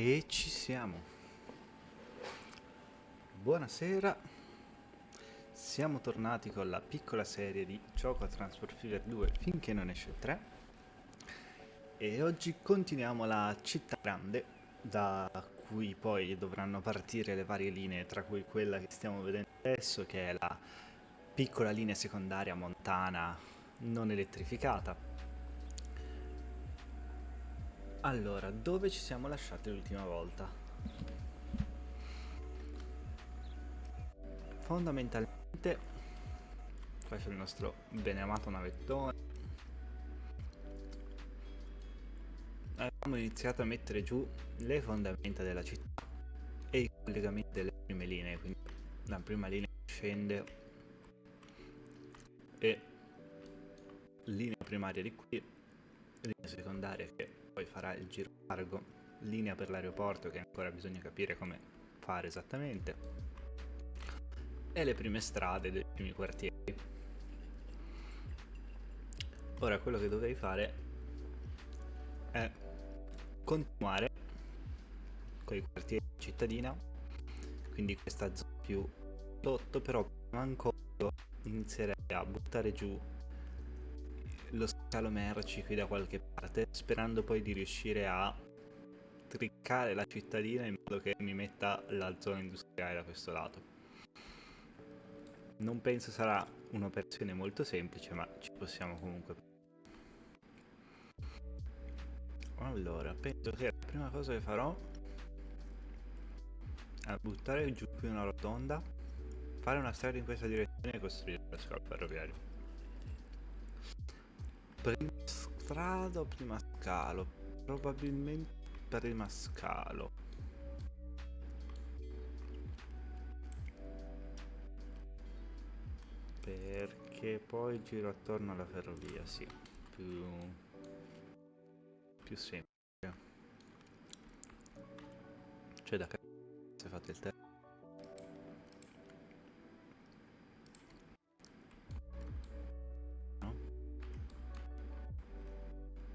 E ci siamo. Buonasera. Siamo tornati con la piccola serie di Gioco a Transport Fever 2 finché non esce 3. E oggi continuiamo la città grande, da cui poi dovranno partire le varie linee, tra cui quella che stiamo vedendo adesso, che è la piccola linea secondaria montana non elettrificata. Allora, dove ci siamo lasciati l'ultima volta? Fondamentalmente, qua c'è il nostro beneamato navettone. Abbiamo iniziato a mettere giù le fondamenta della città e i collegamenti delle prime linee, quindi la prima linea scende e linea primaria di qui, linea secondaria che poi farà il giro largo, linea per l'aeroporto che ancora bisogna capire come fare esattamente, e le prime strade dei primi quartieri. Ora quello che dovrei fare è continuare con i quartieri cittadina, quindi questa zona più sotto, però prima ancora inizierei a buttare giù lo scalo merci qui da qualche parte, sperando poi di riuscire a triccare la cittadina in modo che mi metta la zona industriale da questo lato. Non penso sarà un'operazione molto semplice, ma ci possiamo comunque. Allora, penso che la prima cosa che farò è buttare giù qui una rotonda, fare una strada in questa direzione e costruire lo scalo ferroviario. Prima strada o prima scalo? Probabilmente prima scalo. Perché poi giro attorno alla ferrovia, sì. Più semplice. Cioè da capire se fate il tempo, no?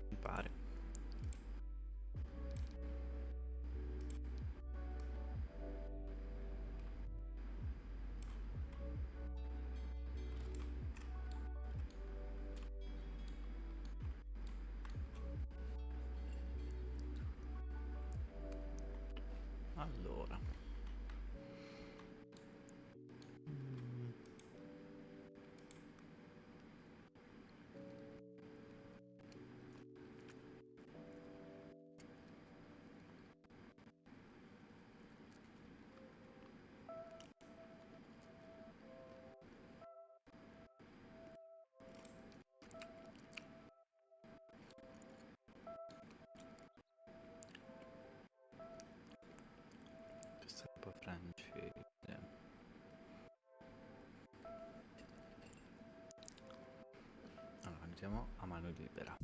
Mi pare. Allora. Questo è un po' francese. Allora, andiamo a mano libera.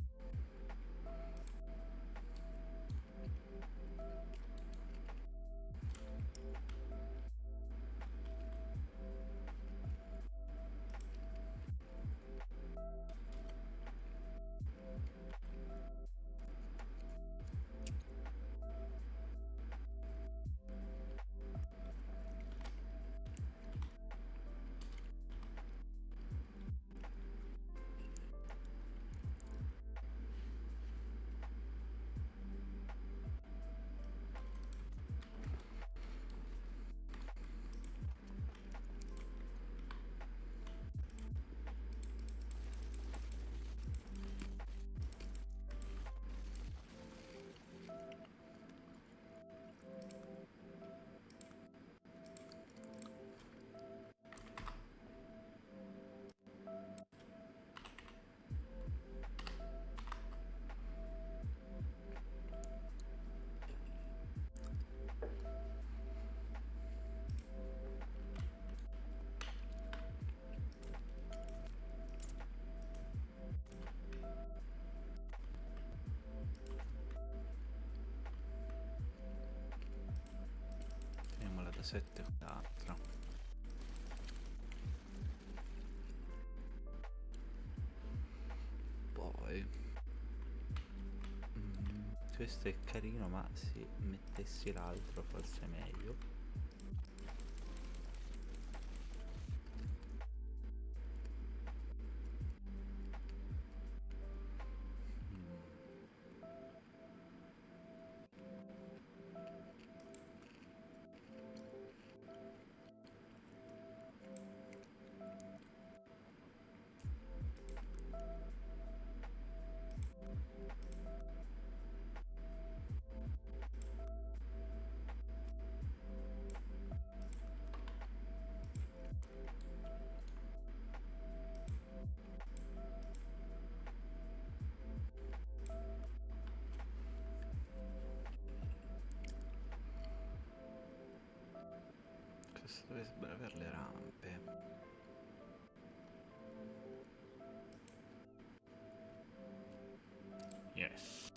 Teniamola da 7 con l'altra. Poi questo è carino, ma se mettessi l'altro forse è meglio. Questo dovrebbe avere le rampe. Yes.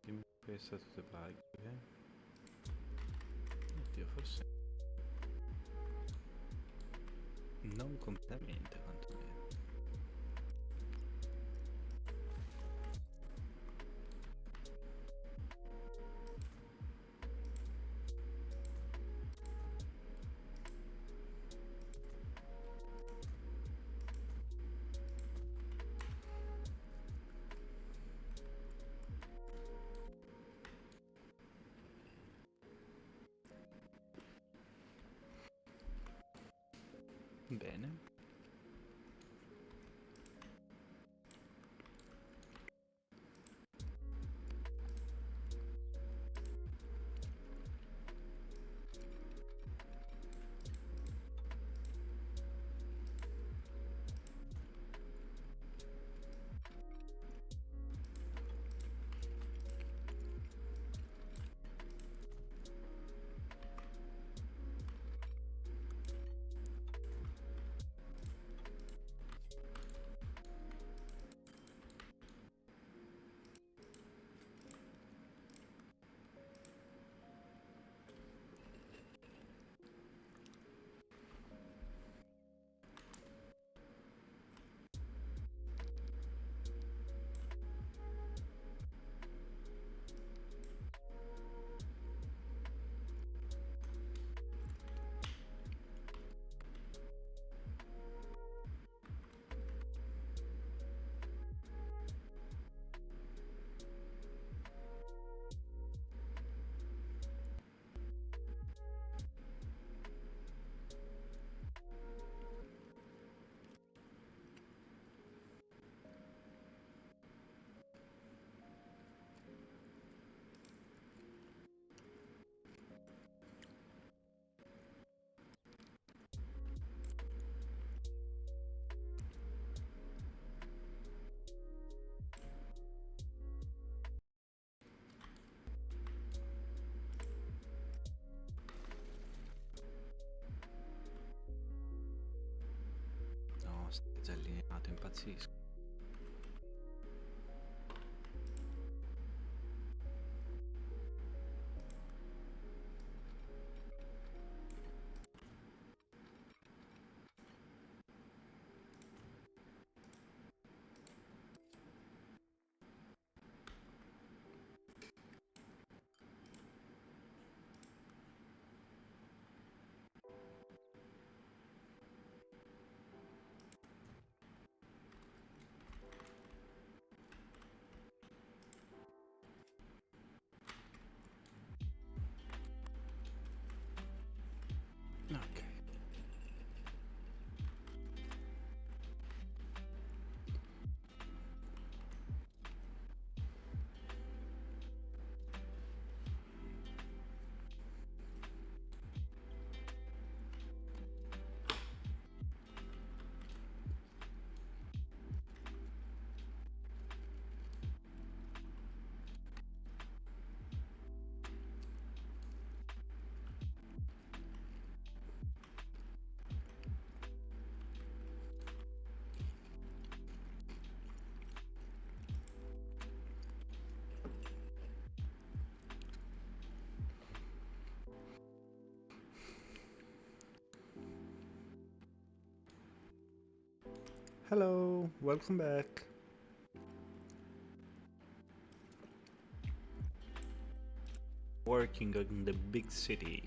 Dimmi questo tutte plugin, ok? Oddio, forse non completamente quantomeno. Bene. No, stai già allineato, impazzisco. Hello, welcome back. Working in the big city.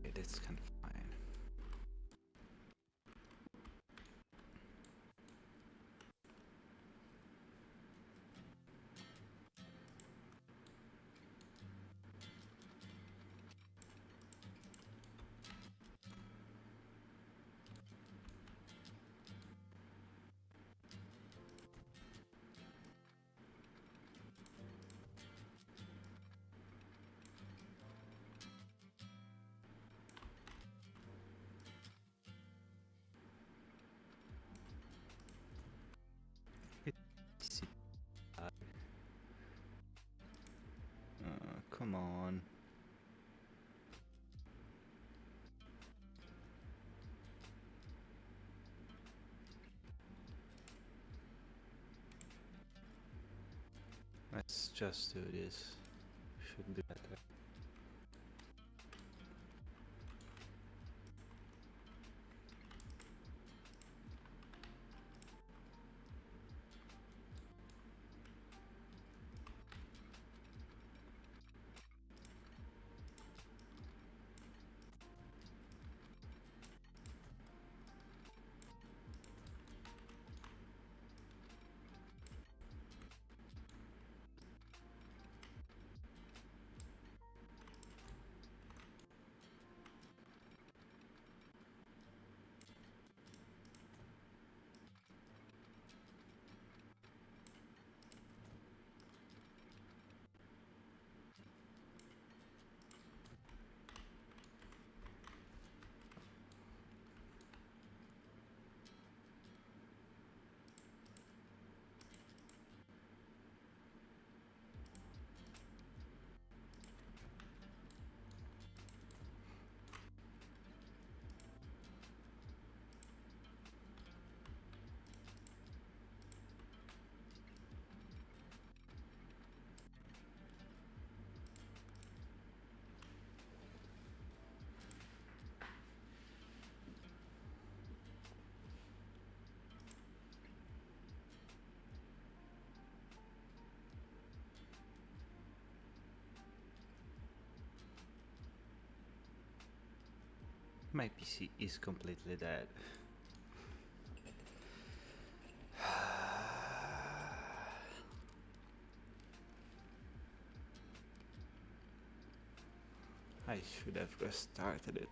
Okay, that's kind of fine. Come on. Let's just do this. Should be better. My PC is completely dead. I should have restarted it.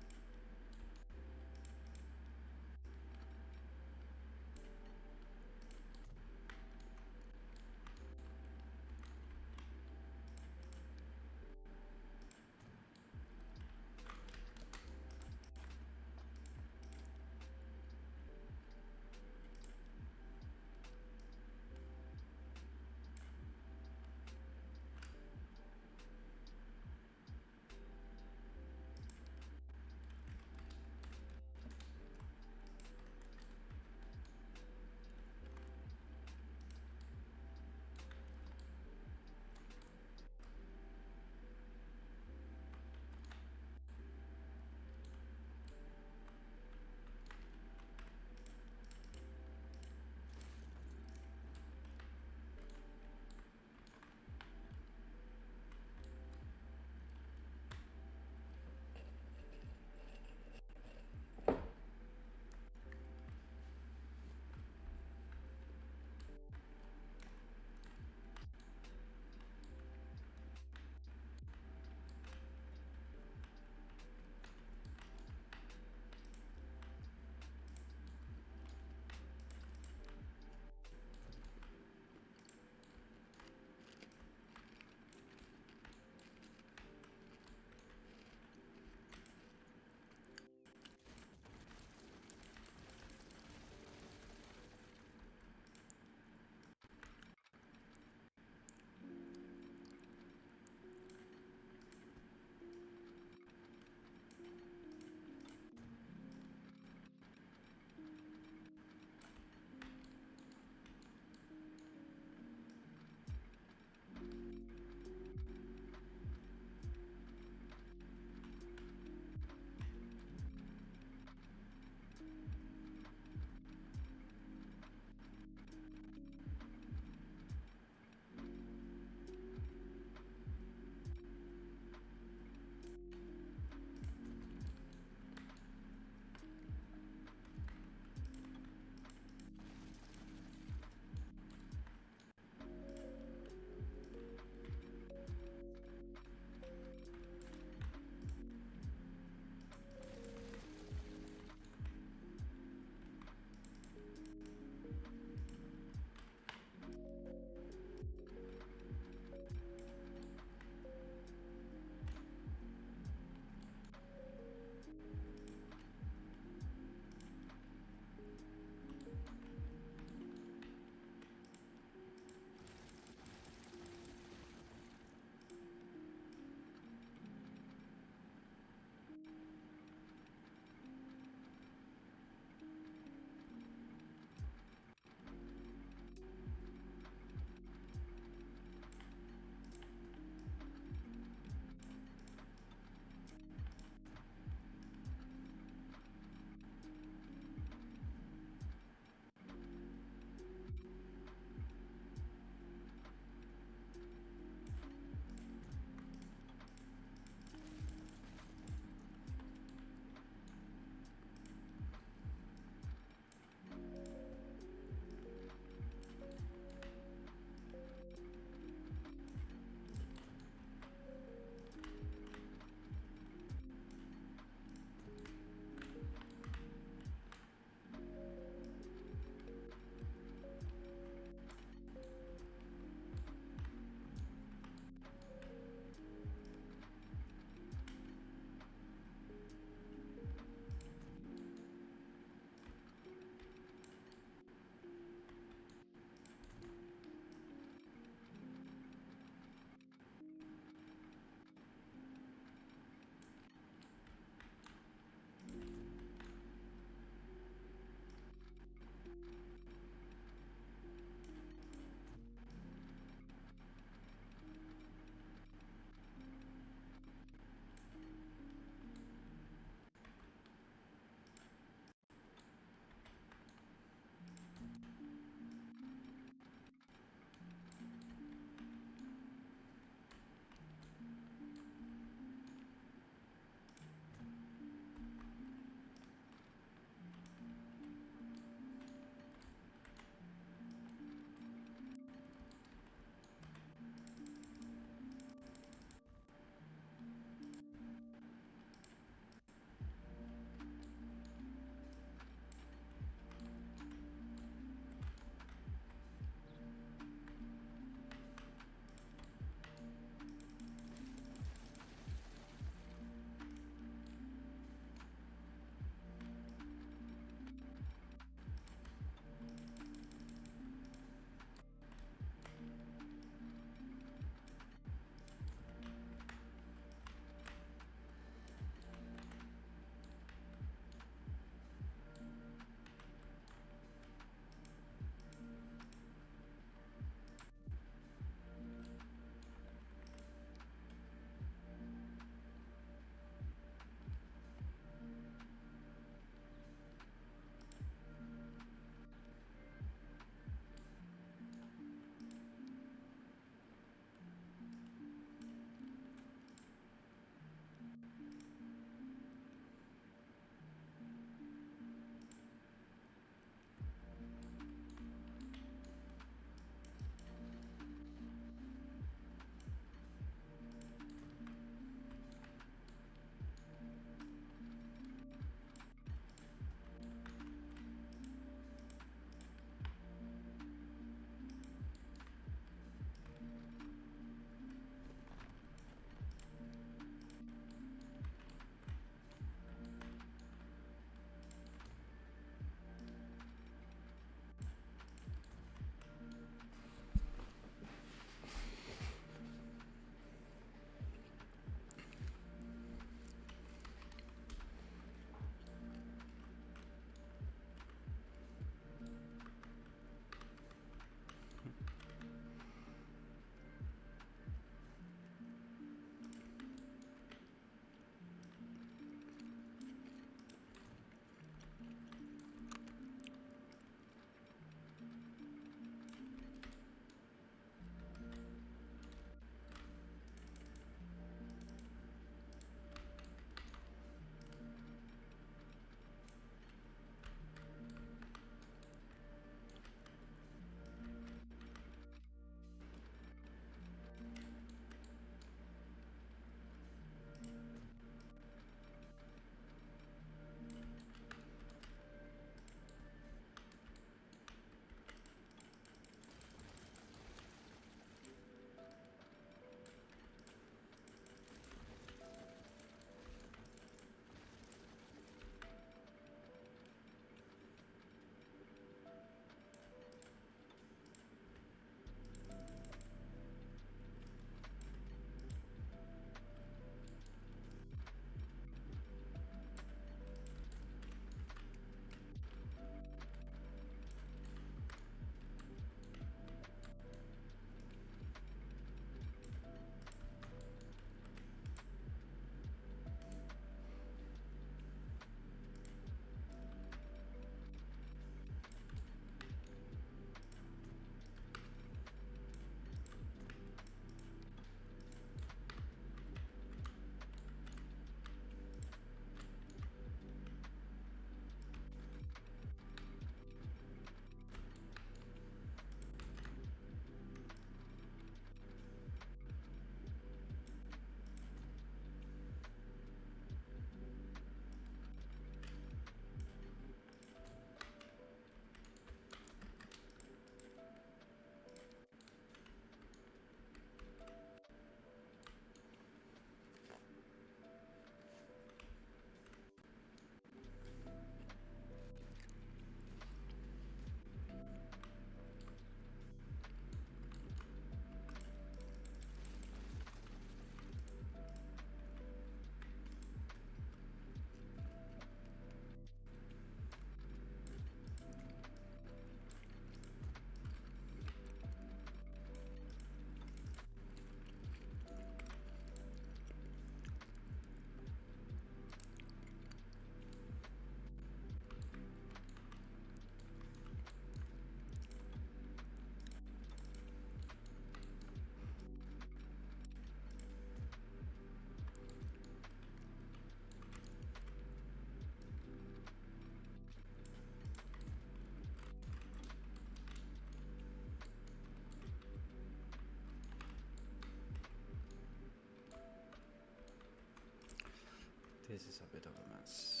Che si sapete come messi.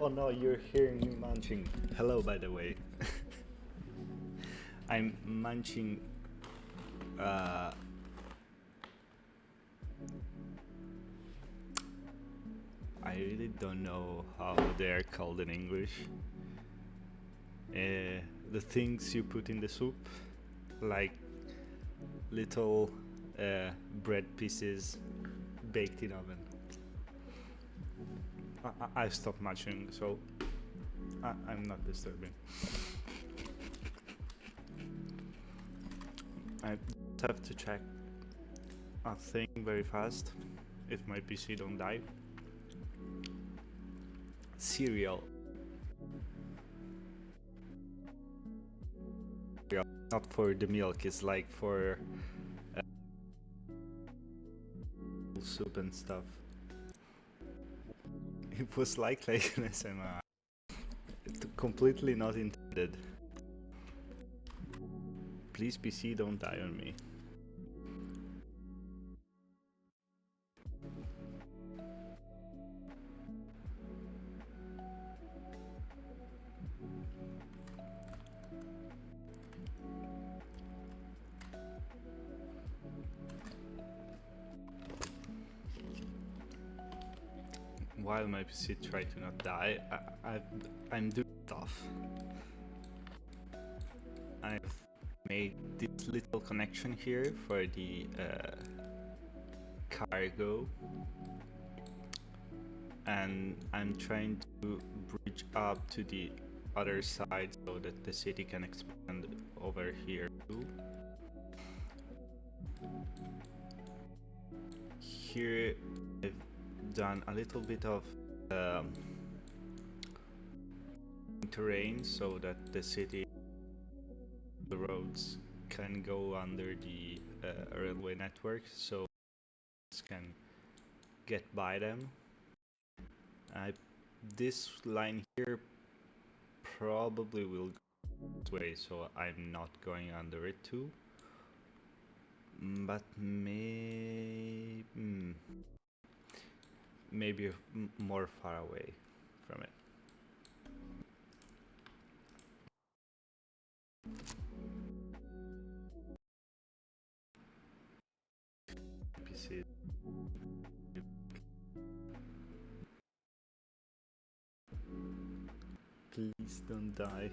Oh no, you're hearing me munching. Hello, by the way. I'm munching. Uh, I really don't know how they are called in English. The things you put in the soup, like little bread pieces baked in oven. I stopped munching, so I'm not disturbing. I just have to check a thing very fast if my PC don't die. Cereal. Not for the milk, it's like for soup and stuff. It was like an SMR. Completely not intended. Please PC don't die on me. While my PC try to not die, I'm doing stuff. I've made this little connection here for the cargo, and I'm trying to bridge up to the other side so that the city can expand over here too. Here I've done a little bit of terrain so that the city, the roads can go under the railway network, so can get by them. This line here probably will go this way, so I'm not going under it too. But maybe more far away from it. PC. Please don't die.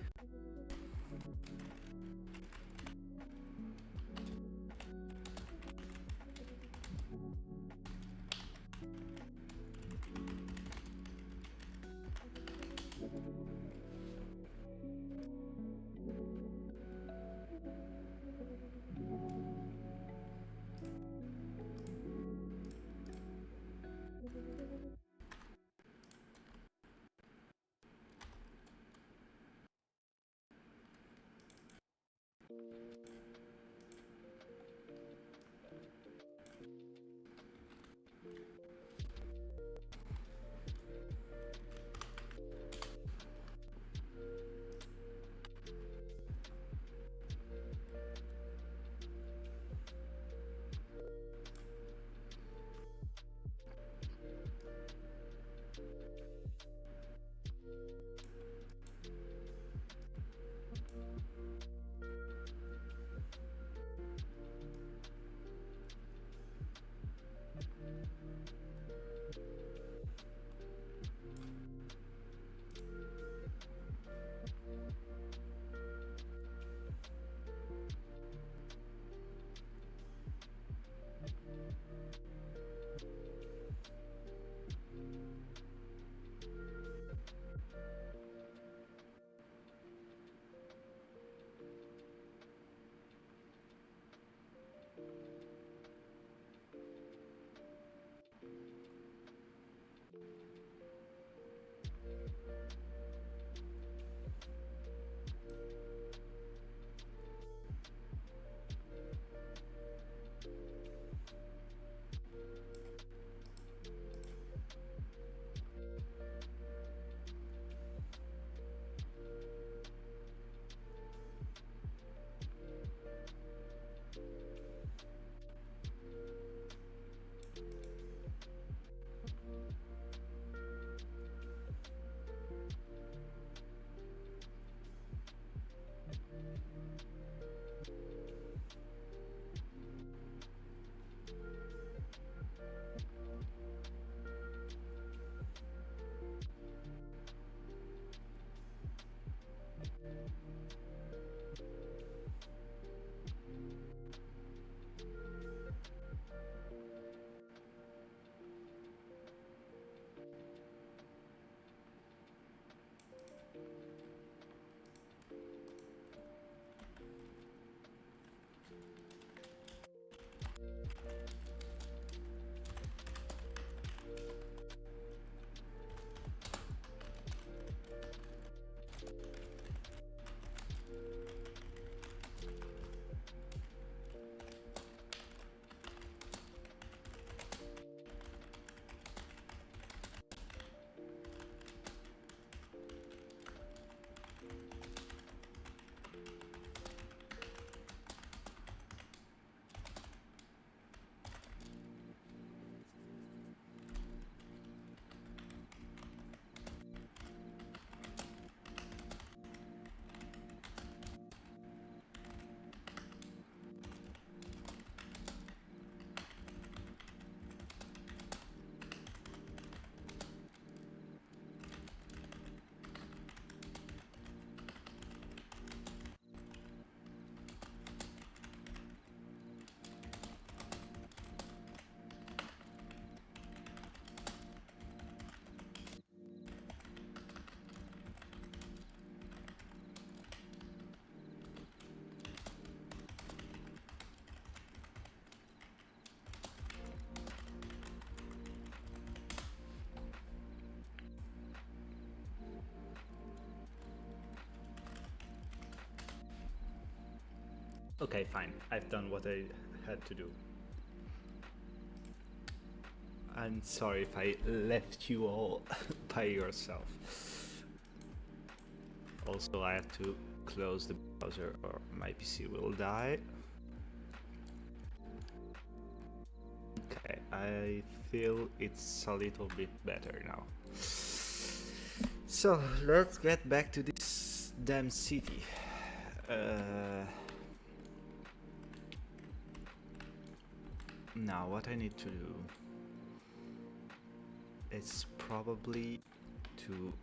Okay, fine. I've done what I had to do. I'm sorry if I left you all by yourself. Also, I have to close the browser or my PC will die. Okay, I feel it's a little bit better now. So, let's get back to this damn city. Now, what I need to do is probably to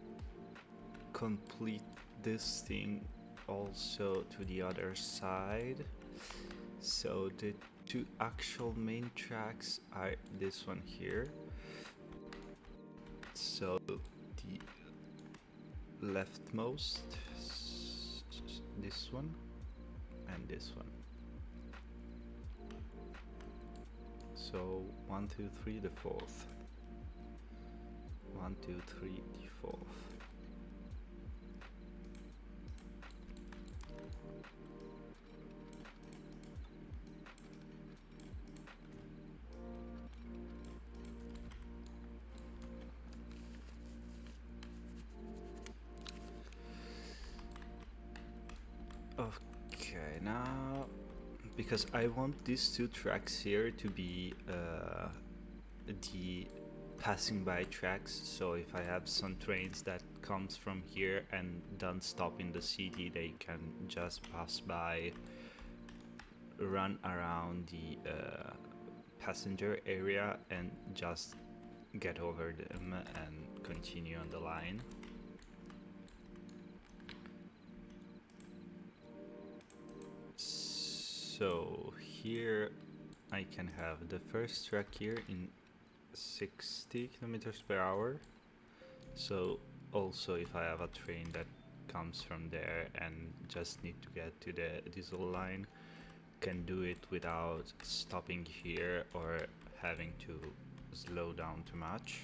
complete this thing also to the other side. So the two actual main tracks are this one here. So the leftmost, this one, and this one. So 1, 2, 3, the fourth. 1, 2, 3, the fourth. Okay, now because I want these two tracks here to be the passing by tracks, so if I have some trains that comes from here and don't stop in the city, they can just pass by, run around the passenger area and just get over them and continue on the line. So here I can have the first track here in 60 kilometers per hour. So also if I have a train that comes from there and just need to get to the diesel line, can do it without stopping here or having to slow down too much.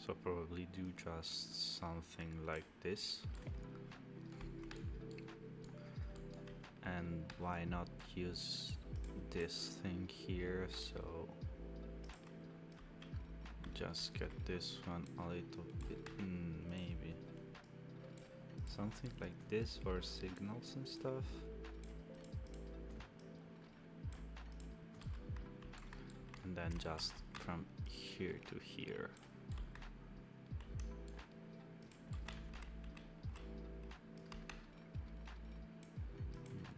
So probably do just something like this. And why not use this thing here? So just get this one a little bit, maybe something like this for signals and stuff. And then just from here to here.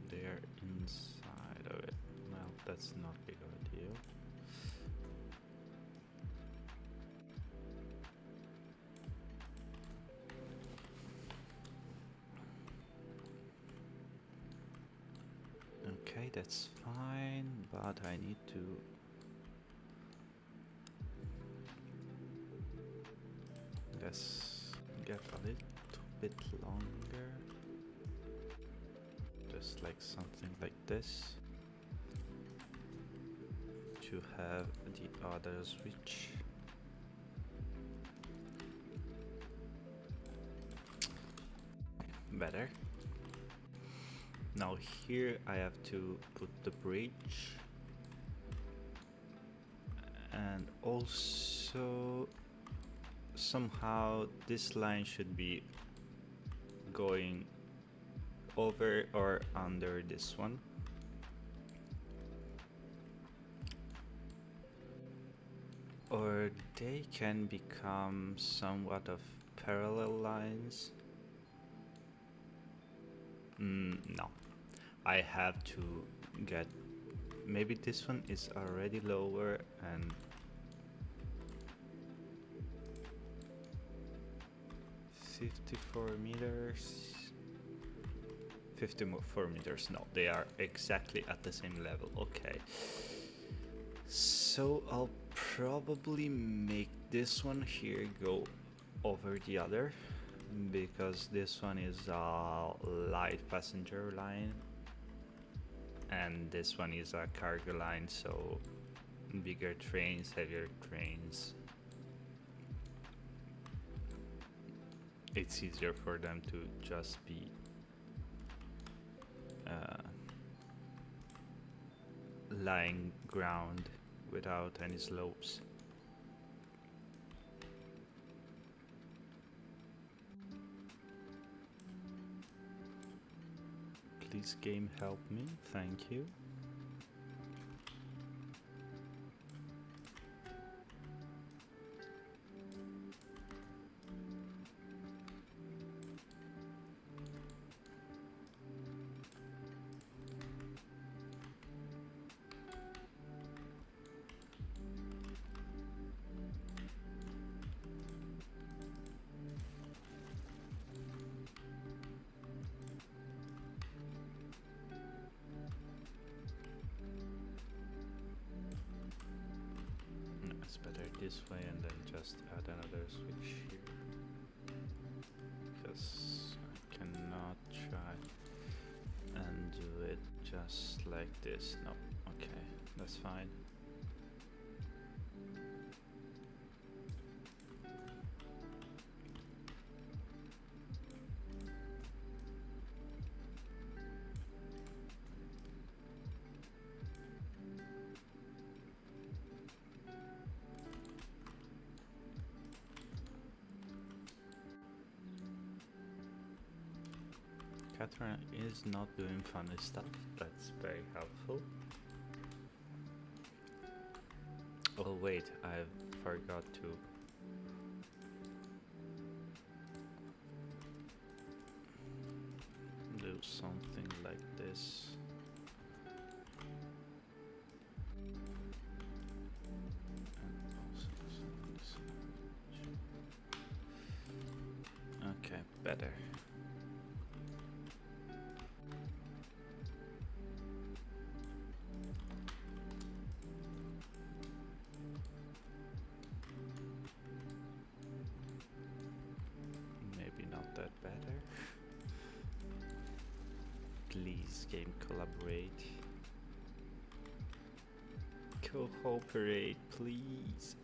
They're inside of it. Well, that's not big of a deal. Okay, that's fine, but I need to let's get a little bit longer, just like something like this, to have the other switch. Better. Now here I have to put the bridge, and also somehow this line should be going over or under this one. Or they can become somewhat of parallel lines. No, I have to get, maybe this one is already lower and 54 meters, 54 meters, no, they are exactly at the same level. Okay, so I'll probably make this one here go over the other, because this one is a light passenger line and this one is a cargo line, so bigger trains, heavier trains, it's easier for them to just be lying ground without any slopes. Please game help me, thank you. It's better this way and then just add another switch here, because I cannot try and do it just like this. No, okay, that's fine. Catherine is not doing funny stuff, that's very helpful. Oh wait, I forgot to do something like this. Okay, better. Please, game, collaborate. Cooperate, please.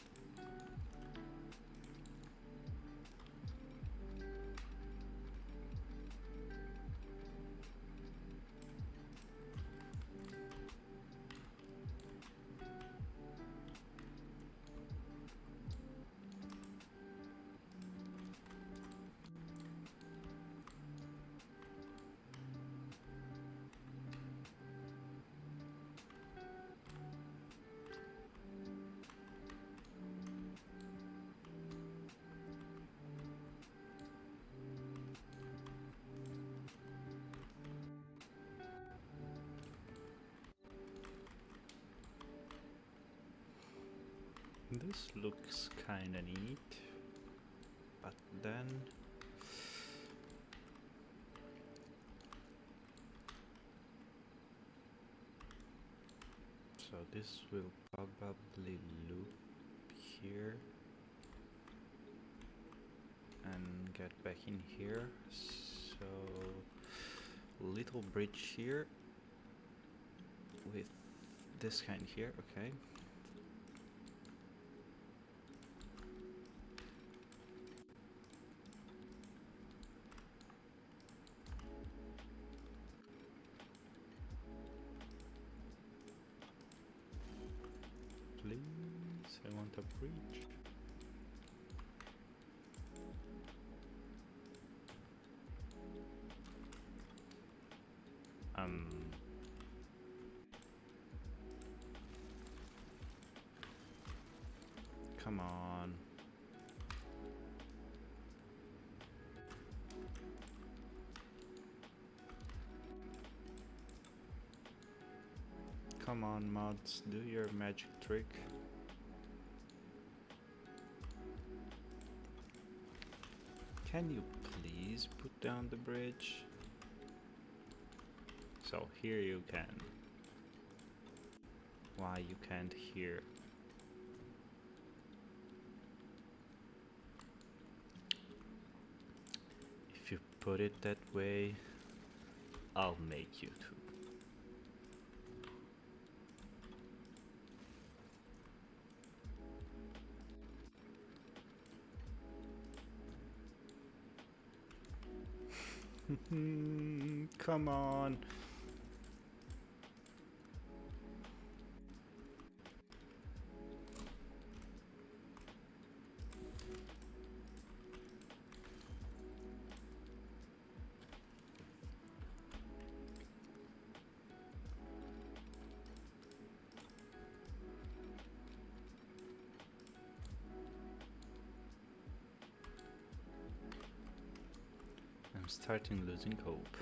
This looks kinda neat, but then so this will probably loop here and get back in here, so little bridge here with this kind here, okay. Please, I want a bridge. Come on. Come on, mods, do your magic trick. Can you please put down the bridge? So here you can. Why you can't here? If you put it that way, I'll make you too. Come on. I'm starting losing hope.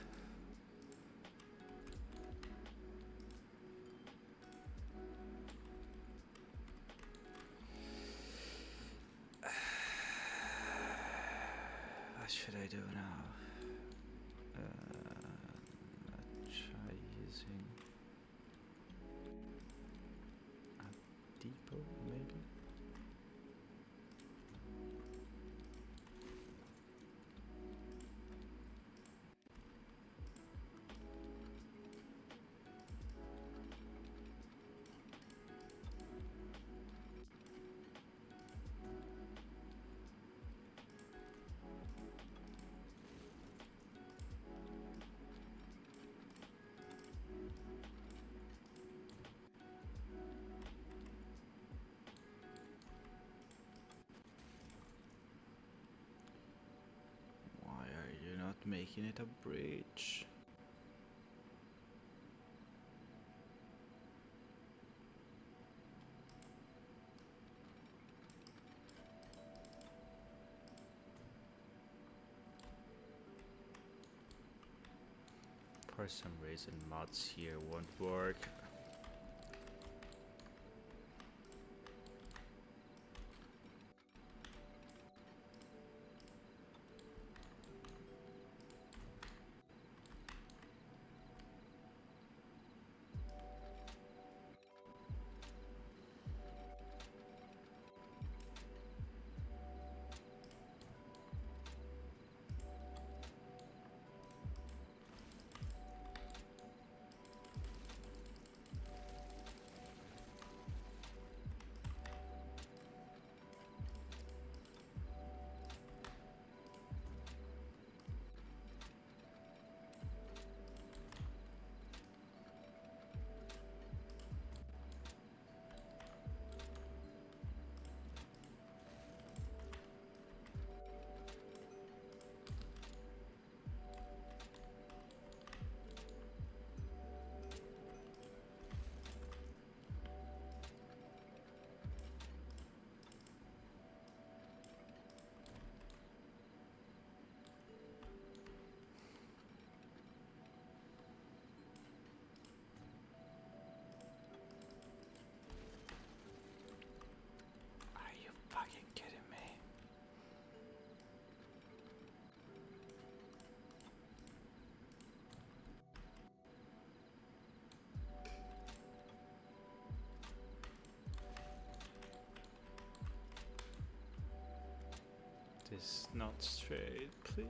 What should I do now? Try using a depot, maybe? Why are you not making it a bridge? For some reason mods here won't work. Are you fucking kidding me? This is not straight, please.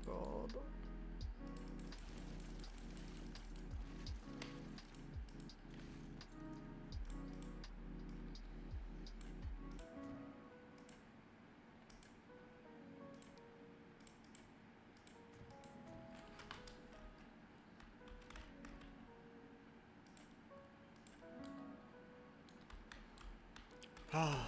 god. Ah.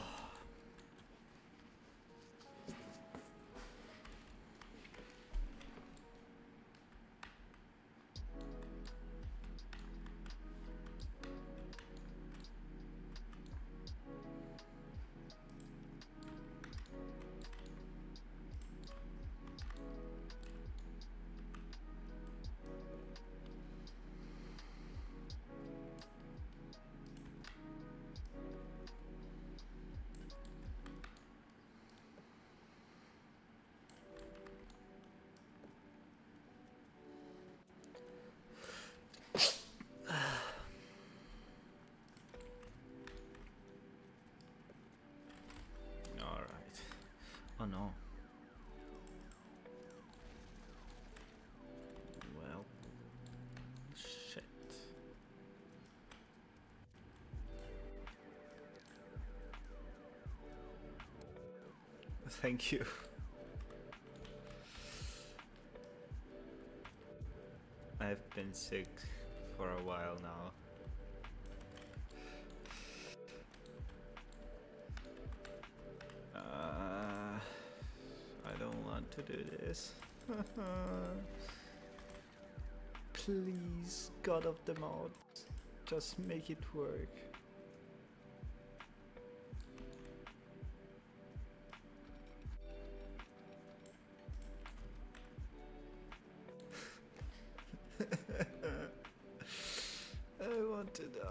Alright. Oh no. Well, shit. Thank you. I've been sick for a while now. I don't want to do this. Please, God of the mods, just make it work. I want to die.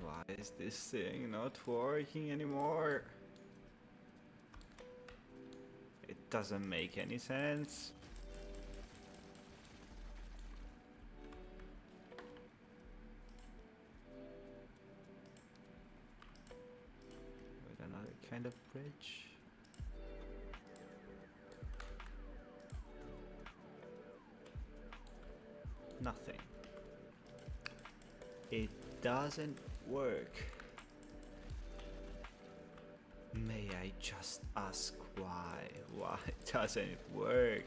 Why is this thing not working anymore? It doesn't make any sense. With another kind of bridge. Nothing. It doesn't work. May I just ask why? Why doesn't it work?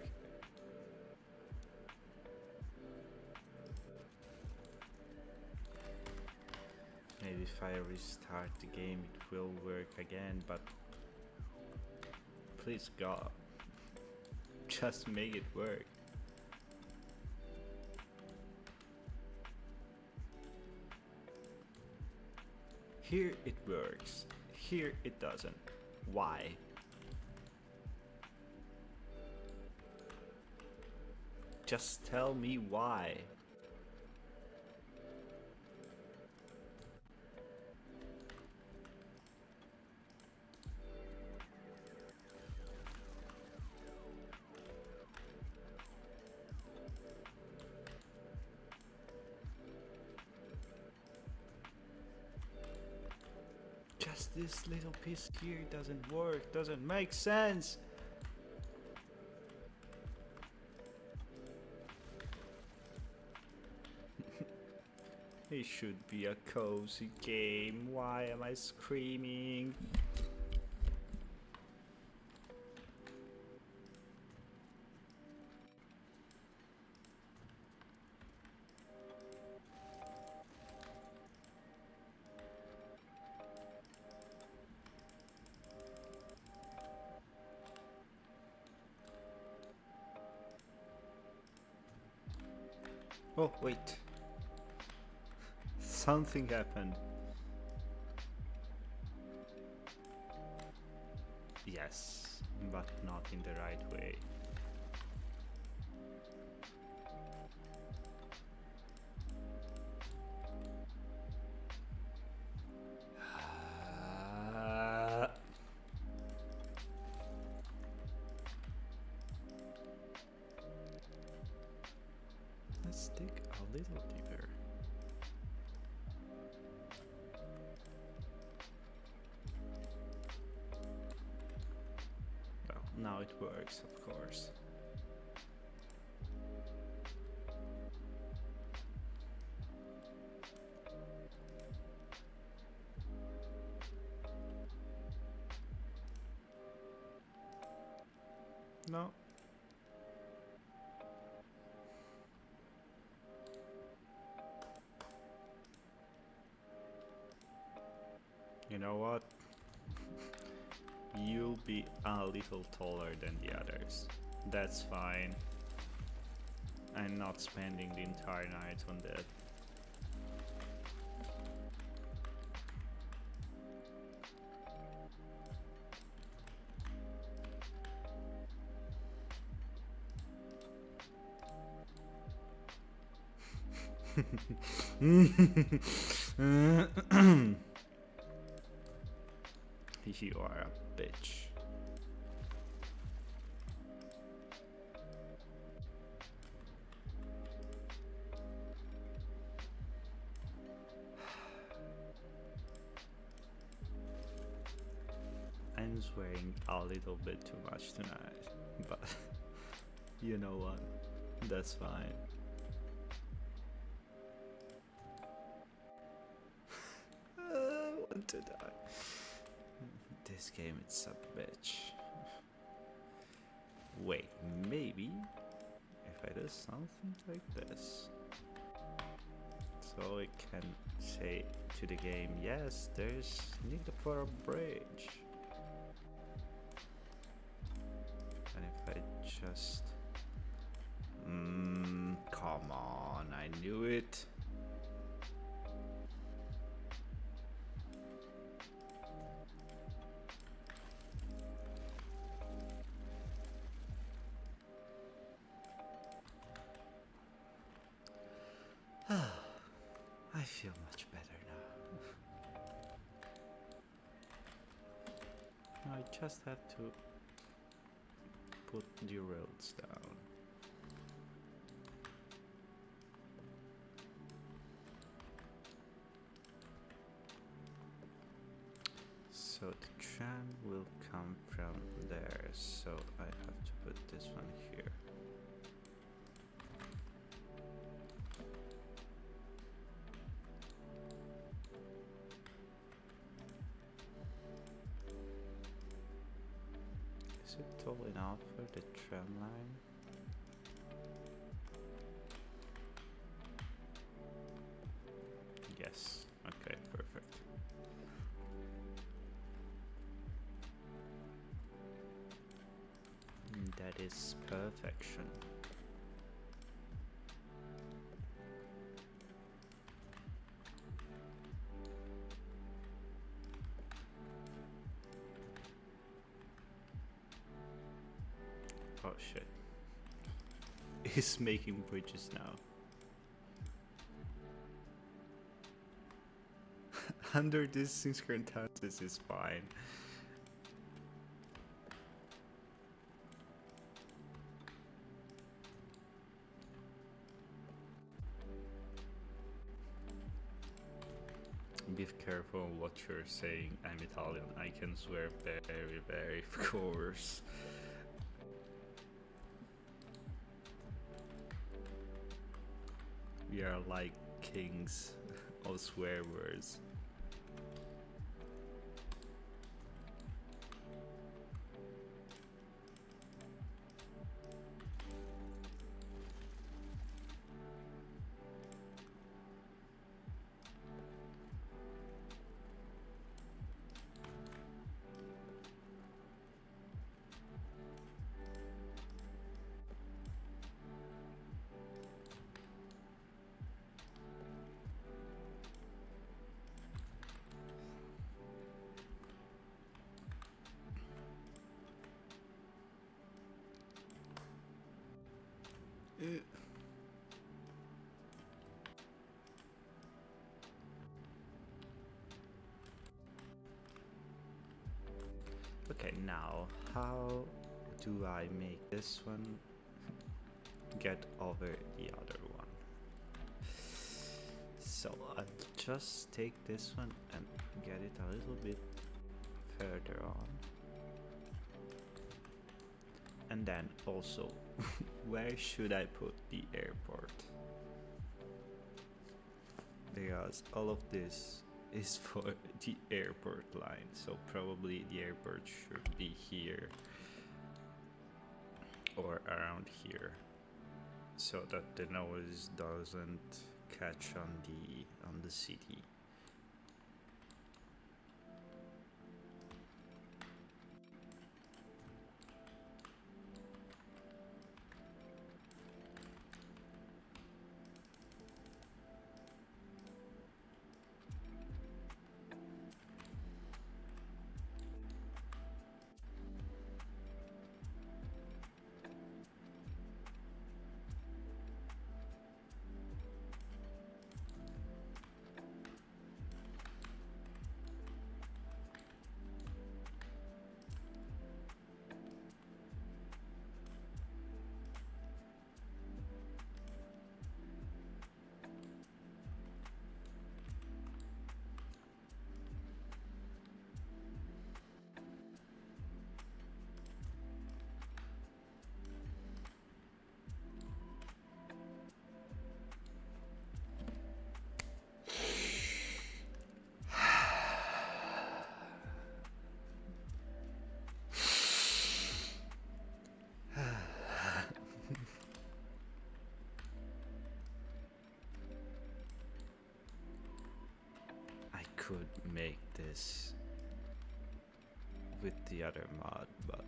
Maybe if I restart the game it will work again, but please God, just make it work. Here it works, here it doesn't. Why? Just tell me why. Just this little piece here doesn't work, doesn't make sense. It should be a cozy game. Why am I screaming? Oh, wait. Something happened. Yes, but not in the right way. Let's dig a little deeper. it works, of course. No. You know what? You'll be a little taller than the others. That's fine. I'm not spending the entire night on that. You are a bitch. I'm swearing a little bit too much tonight, but you know what? That's fine. I want to die. This game, it's a bitch. Wait, maybe if I do something like this, so I can say to the game, yes, there's need for a bridge. And if I just, come on, I knew it. I feel much better now. I just have to put the roads down. So the tram will come from there, so I have to put this one here. Is it tall enough for the tram line? Yes, okay, perfect. That is perfection. Oh shit. He's making bridges now. Under these circumstances is fine. Be careful what you're saying. I'm Italian. I can swear very, very coarse. We are like kings of swear words. Okay, now how do I make this one get over the other one? So I'll just take this one and get it a little bit further on. And then also, where should I put the airport? Because all of this is for the airport line, so probably the airport should be here or around here, so that the noise doesn't catch on the city. Could make this with the other mod, but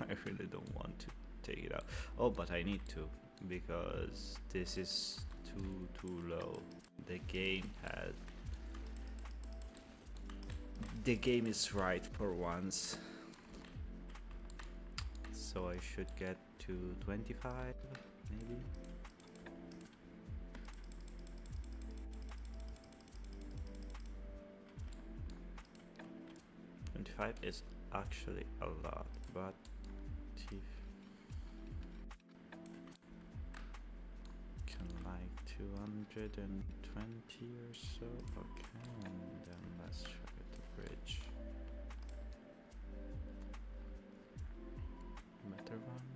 I really don't want to take it out. Oh, but I need to, because this is too low. The game is right for once, so I should get to 25 maybe. 25 is actually a lot, but if can like 220 or so, okay, and then let's try the bridge. Better one.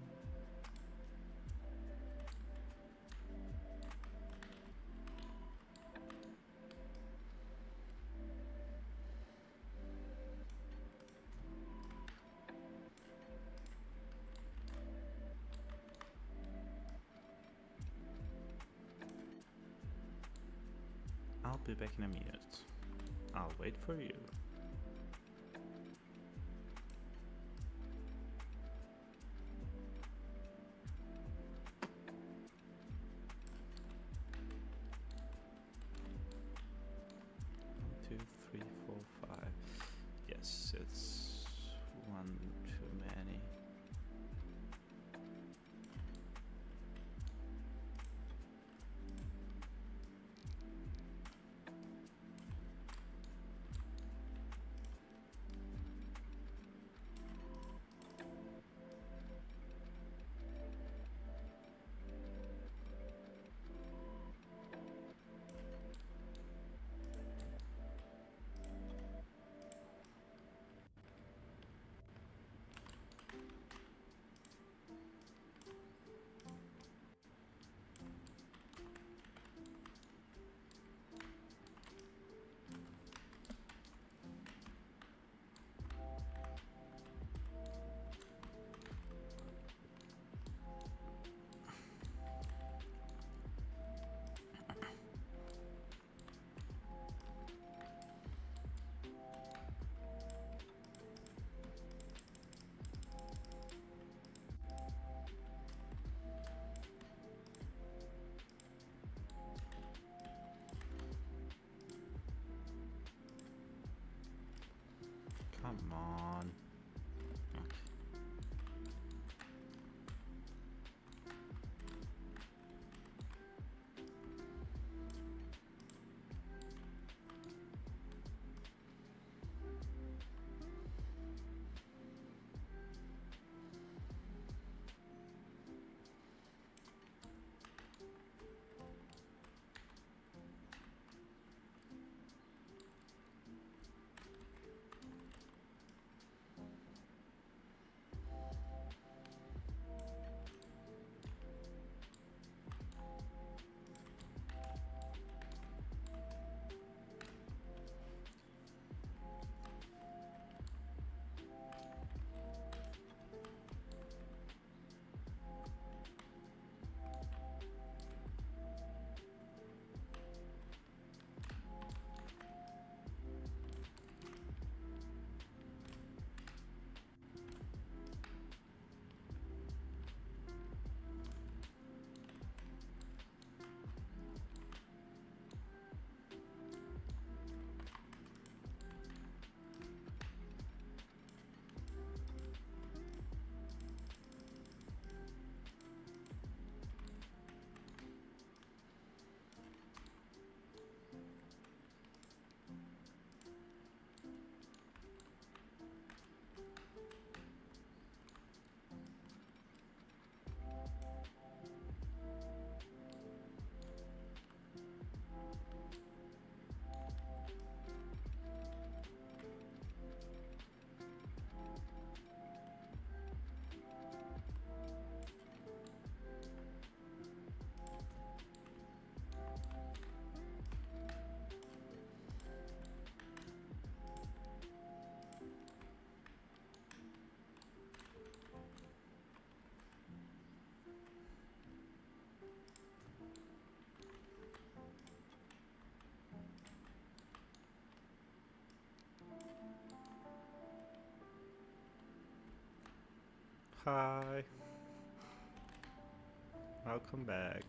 I'll be back in a minute. I'll wait for you. One, two, three, four, five. Yes, it's one too many. Come on. Okay. Hi. Welcome back.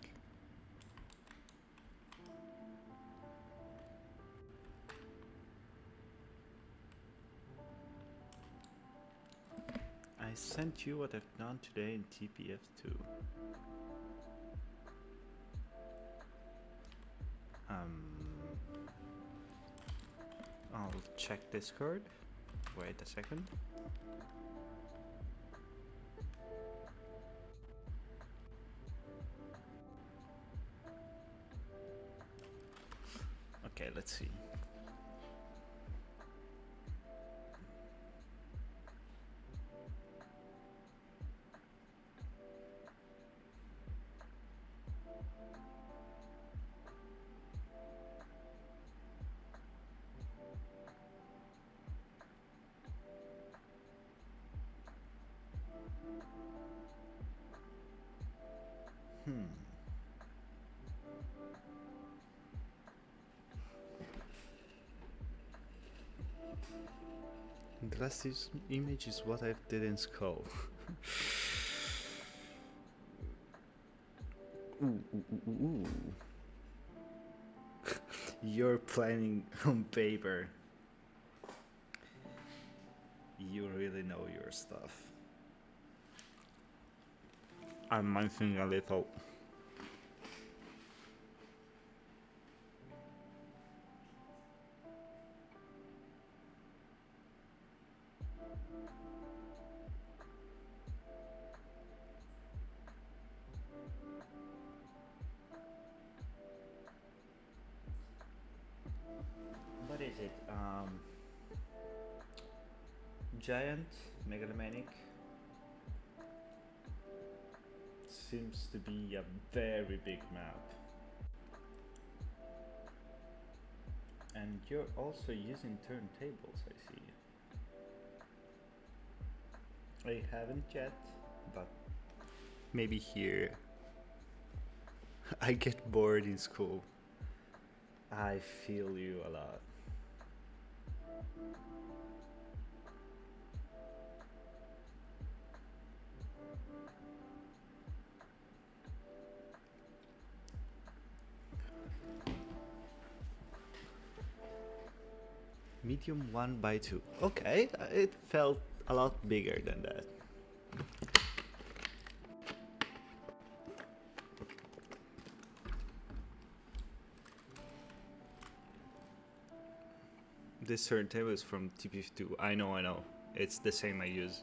I sent you what I've done today in TPF2. I'll check Discord. Wait a second. Okay, let's see. The last image is what I did in Skull. Ooh. You're planning on paper. You really know your stuff. I'm missing a little. What is it? Giant, megalomaniac. Seems to be a very big map. And you're also using turntables, I see. I haven't yet, but maybe here. I get bored in school. I feel you a lot. Medium 1x2. Okay, it felt a lot bigger than that. This turntable is from TP2. I know. It's the same I use.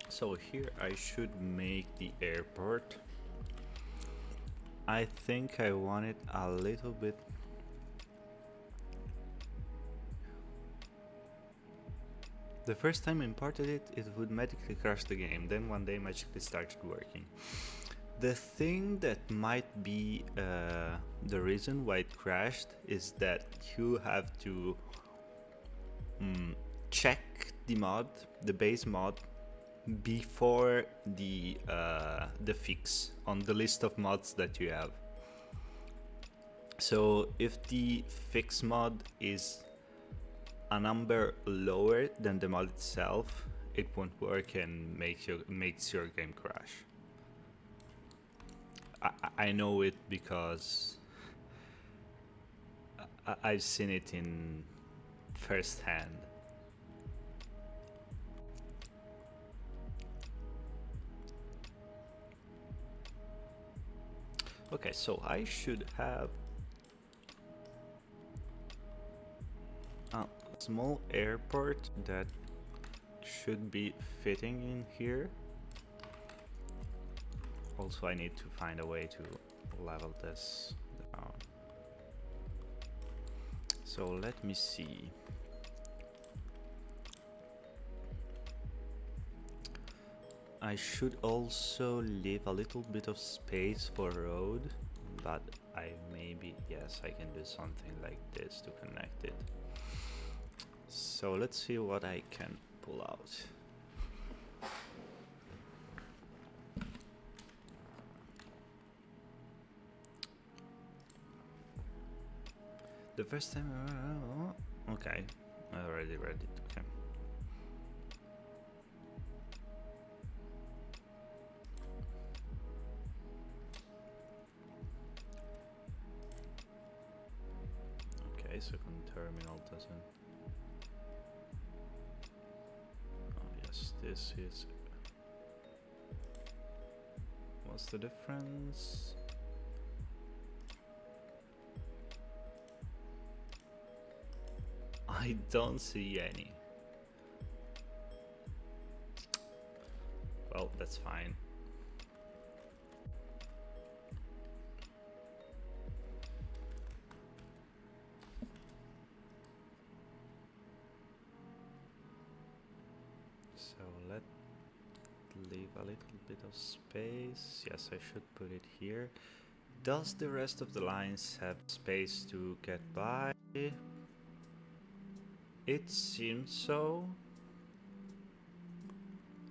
So here I should make the airport. I think I want it a little bit. The first time I imported it, it would magically crash the game. Then one day magically started working. The thing that might be the reason why it crashed is that you have to check the mod, the base mod, before the fix on the list of mods that you have. So if the fix mod is a number lower than the mod itself, it won't work and makes your game crash. I know it because I've seen it in first hand. Okay, so I should have a small airport that should be fitting in here. Also, I need to find a way to level this down. So let me see. I should also leave a little bit of space for road, but yes, I can do something like this to connect it. So let's see what I can pull out. The first time, okay, I already read it, okay. Okay, second terminal doesn't. Oh yes, this is. What's the difference? I don't see any. Well, that's fine. So let's leave a little bit of space. Yes, I should put it here. Does the rest of the lines have space to get by? It seems so.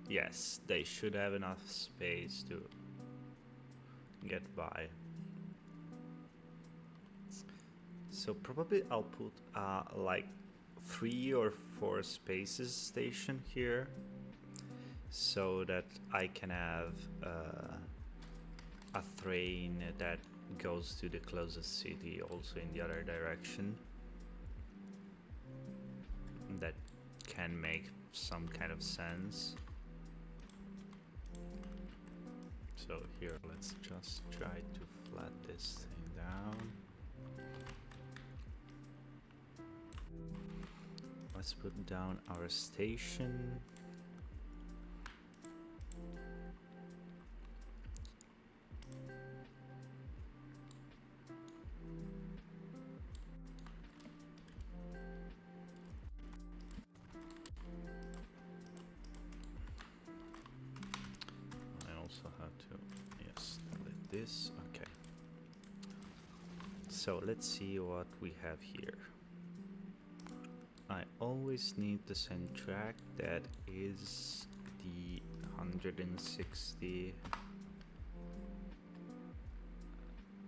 Yes, they should have enough space to get by. So probably I'll put like 3 or 4 spaces station here, so that I can have a train that goes to the closest city also in the other direction. That can make some kind of sense. So here, let's just try to flat this thing down. Let's put down our station. I also have to, yes, delete this. Okay. So let's see what we have here. I always need the same track, that is the 160.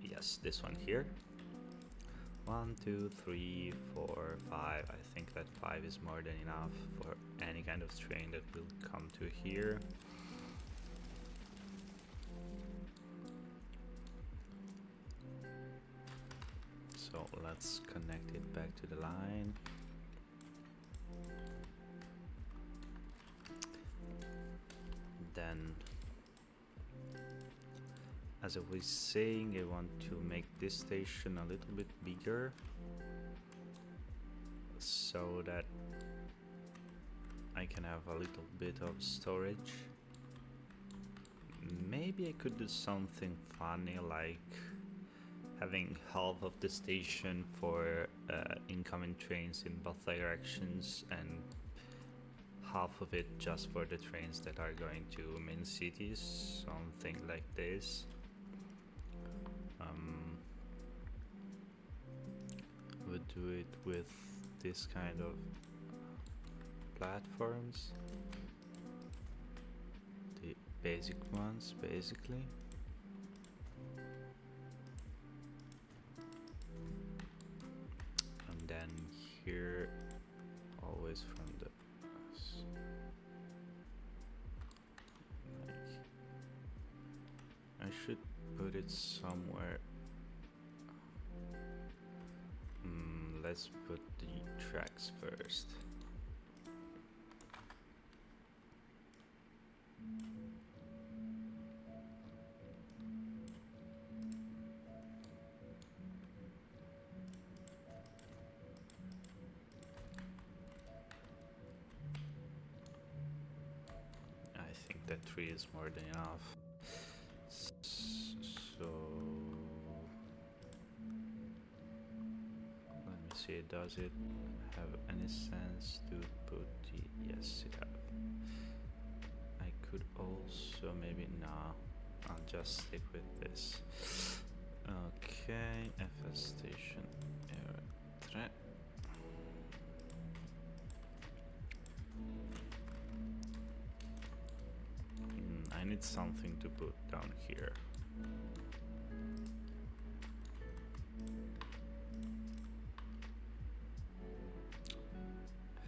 Yes, this one here. 1, 2, 3, 4, 5. I think that 5 is more than enough for any kind of train that will come to here. So let's connect it back to the line. Then, as I was saying, I want to make this station a little bit bigger, so that I can have a little bit of storage. Maybe I could do something funny, like having half of the station for incoming trains in both directions and half of it just for the trains that are going to main cities, something like this. Would do it with this kind of platforms, the basic ones basically. And then here, always from the I should put it somewhere. Let's put the tracks first. I think that 3 is more than enough. So let me see, does it have any sense to put the, yes it have. I could also maybe, nah, I'll just stick with this. Ok, FS Station era 3. I need something to put down here.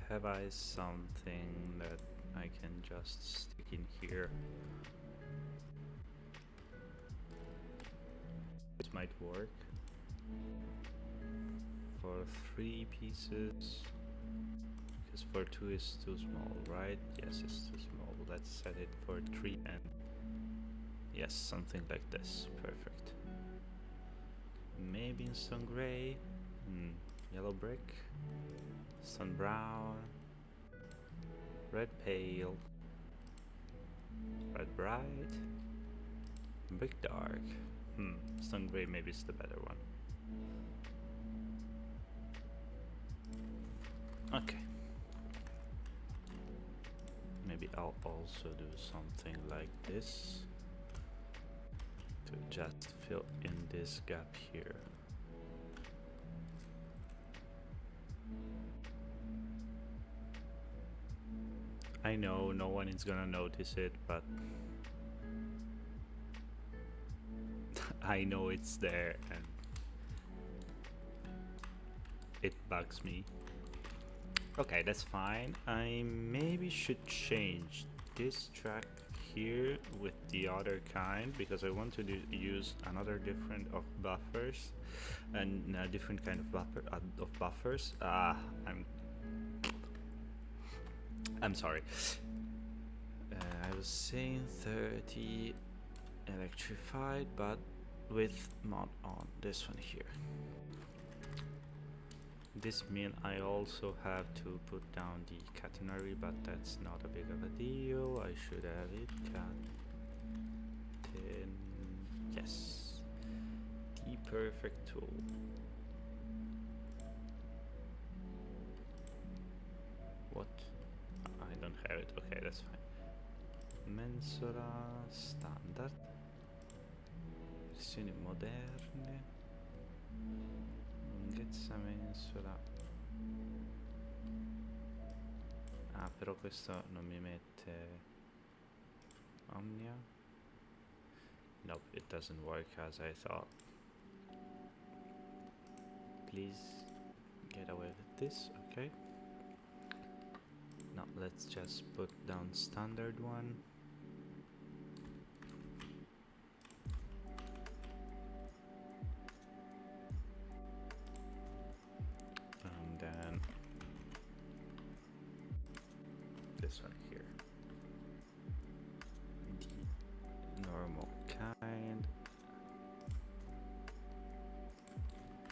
Have I something that I can just stick in here? It might work. For 3 pieces. Because for 2 is too small, right? Yes, it's too small. Let's set it for 3 and... Yes, something like this. Perfect. Maybe in some gray. Yellow brick. Sun brown. Red pale. Red bright. Brick dark. Sun gray maybe is the better one. Okay. Maybe I'll also do something like this to just fill in this gap here. I know no one is gonna notice it, but I know it's there and it bugs me. Okay, that's fine. I maybe should change this track here with the other kind because I want to use another different of buffers and a different kind of buffers. I'm sorry. I was saying 30 electrified, but with mod on this one here. This means I also have to put down the catenary, but that's not a big of a deal. I should have it. Yes. The perfect tool. What? I don't have it. Okay, that's fine. Mensola standard. Versioni moderne. Lunghezza mensola. Ah, però questo non mi mette Omnia. Nope, it doesn't work as I thought. Please get away with this, okay? Now let's just put down standard one. And then this one here. The normal kind.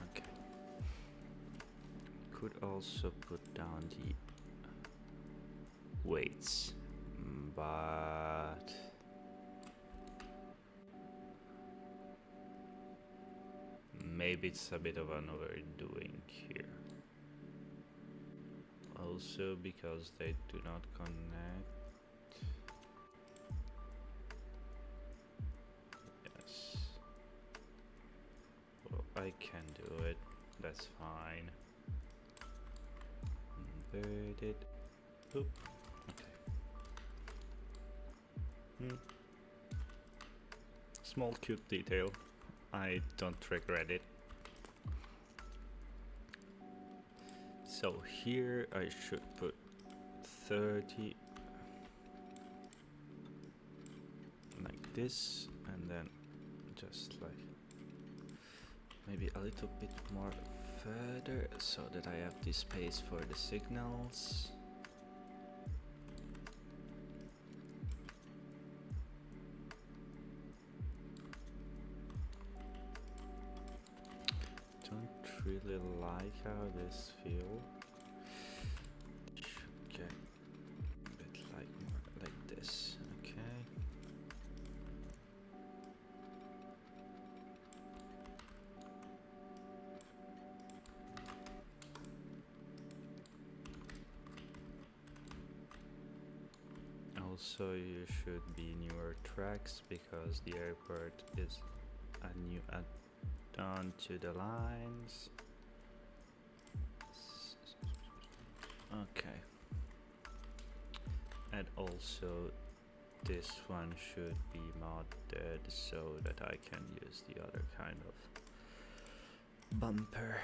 Okay. Could also put down the weights, but maybe it's a bit of an overdoing here. Also because they do not connect. Yes. Well, I can do it. That's fine. Inverted. Oop. Okay. Small cute detail. I don't regret it. So here I should put 30 like this, and then just like maybe a little bit more further so that I have the space for the signals. Don't really like how this feels. Should get a bit like more like this, okay. Also, you should be newer tracks because the airport is a new down to the lines. Okay. And also this one should be modded so that I can use the other kind of bumper.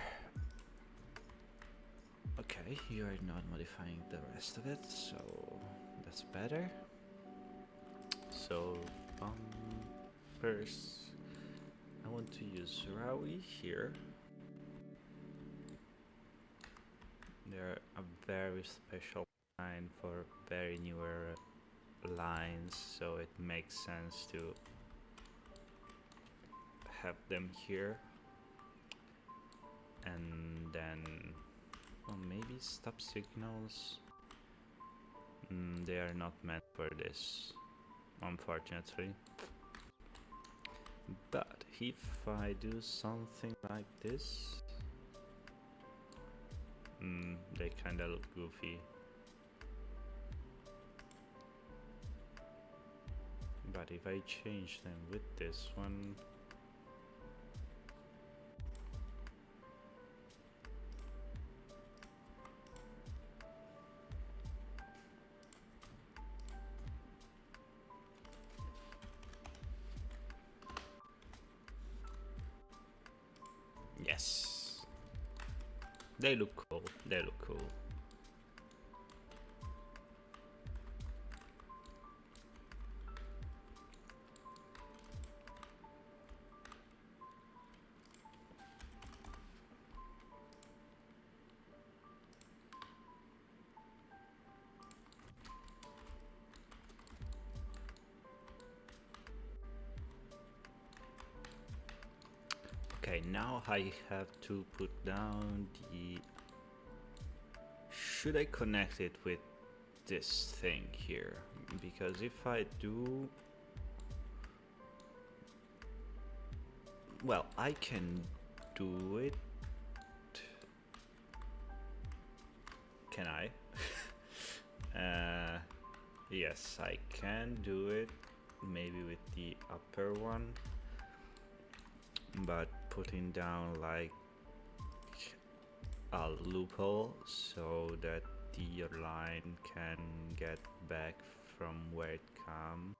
Okay, you are not modifying the rest of it, so that's better. So bumpers, I want to use Rawi here. They're a very special line for very newer lines, so it makes sense to have them here. And then, well, maybe stop signals. They are not meant for this, unfortunately. But if I do something like this, they kinda look goofy. But if I change them with this one, yes, they look cool. They look cool. Okay, now I have to put down the... Should I connect it with this thing here? Because if I do... Well, I can do it. Can I? Yes, I can do it. Maybe with the upper one. But putting down like a loophole so that the line can get back from where it came.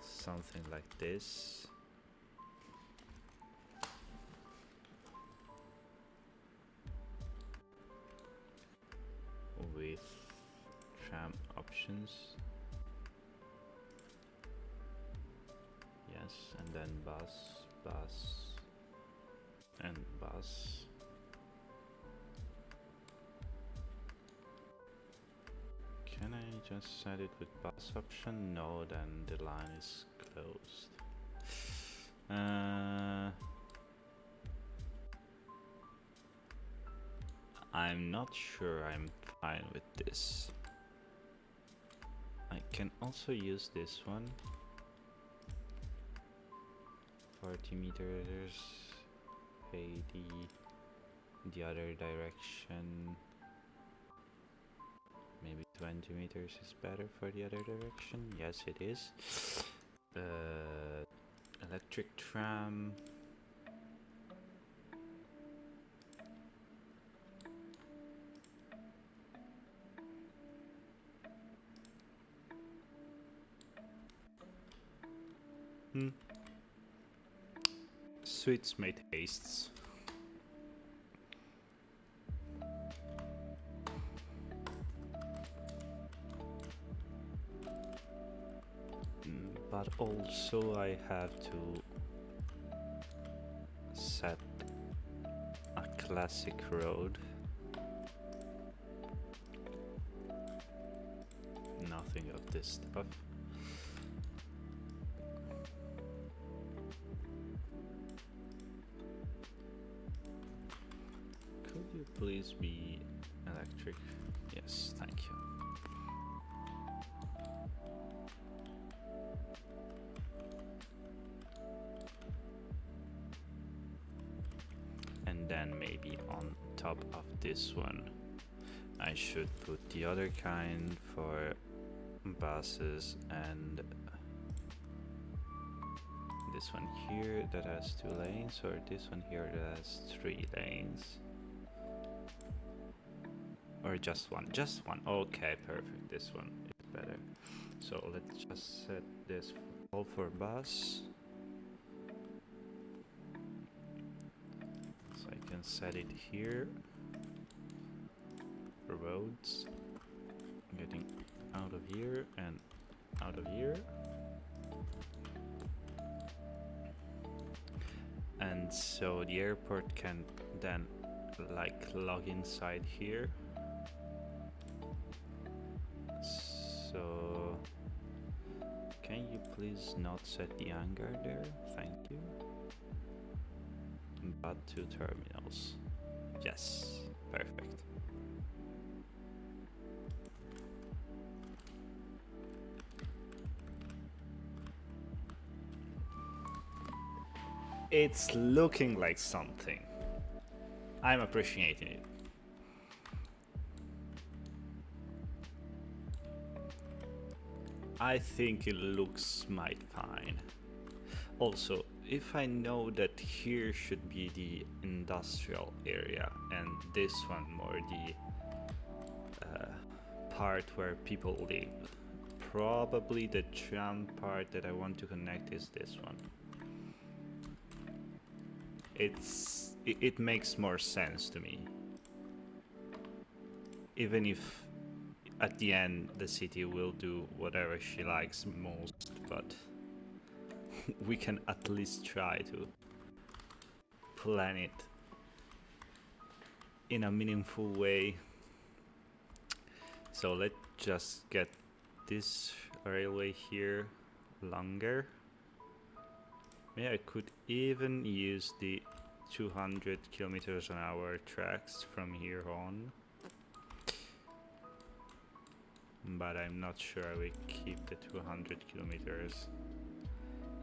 Something like this. With tram options. Yes, and then bus, and bus. Can I just set it with bus option? No, then the line is closed. I'm not sure I'm fine with this. I can also use this one. 40 meters, pay the other direction. Maybe 20 meters is better for the other direction. Yes, it is. Electric tram. Sweets made hastes. But also I have to set a classic road. Nothing of this stuff. Could you please be electric? Yes, thank you. And then maybe on top of this one I should put the other kind for buses and this one here that has 2 lanes, or this one here that has 3 lanes? Or just one? Just one. Okay, perfect. This one is better. So let's just set this all for bus. So I can set it here. For roads. Getting out of here and out of here. And so the airport can then like log inside here. So can you please not set the hangar there? Thank you. But 2 terminals. Yes, perfect. It's looking like something. I'm appreciating it. I think it looks mighty fine. Also, if I know that here should be the industrial area and this one more the part where people live, probably the tram part that I want to connect is this one. It makes more sense to me. Even if at the end the city will do whatever she likes most, but we can at least try to plan it in a meaningful way. So let's just get this railway here longer. Maybe I could even use the 200 kilometers an hour tracks from here on. But I'm not sure I will keep the 200 kilometers.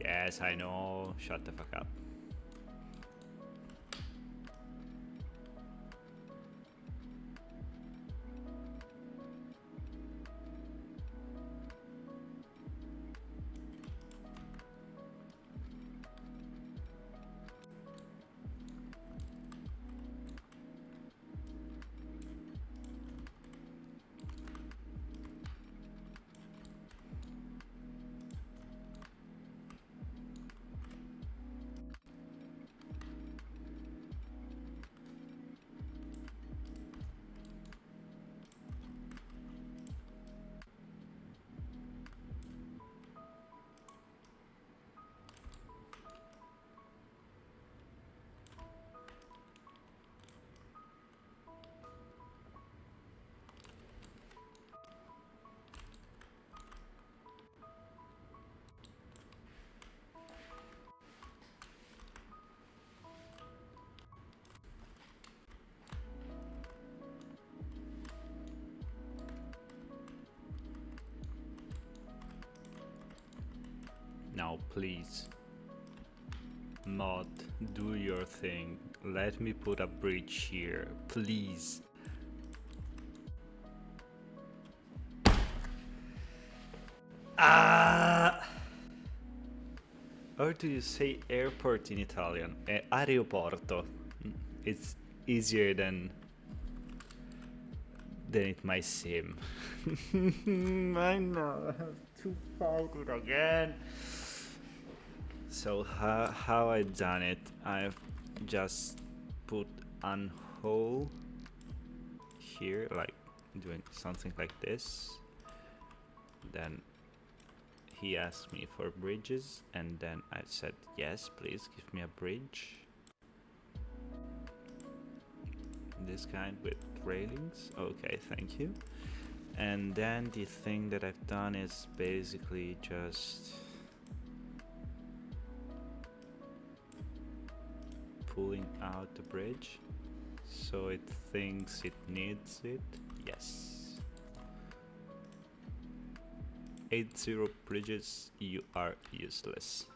Yes, I know. Shut the fuck up. Now please, mod, do your thing. Let me put a bridge here, please. Or do you say airport in Italian? Aeroporto. It's easier than it might seem. I know, I have to fight it again. So how I done it? I've just put on hold here, like doing something like this. Then he asked me for bridges, and then I said yes, please give me a bridge. This kind with railings. Okay, thank you. And then the thing that I've done is basically just pulling out the bridge so it thinks it needs it. Yes. 80 bridges, you are useless.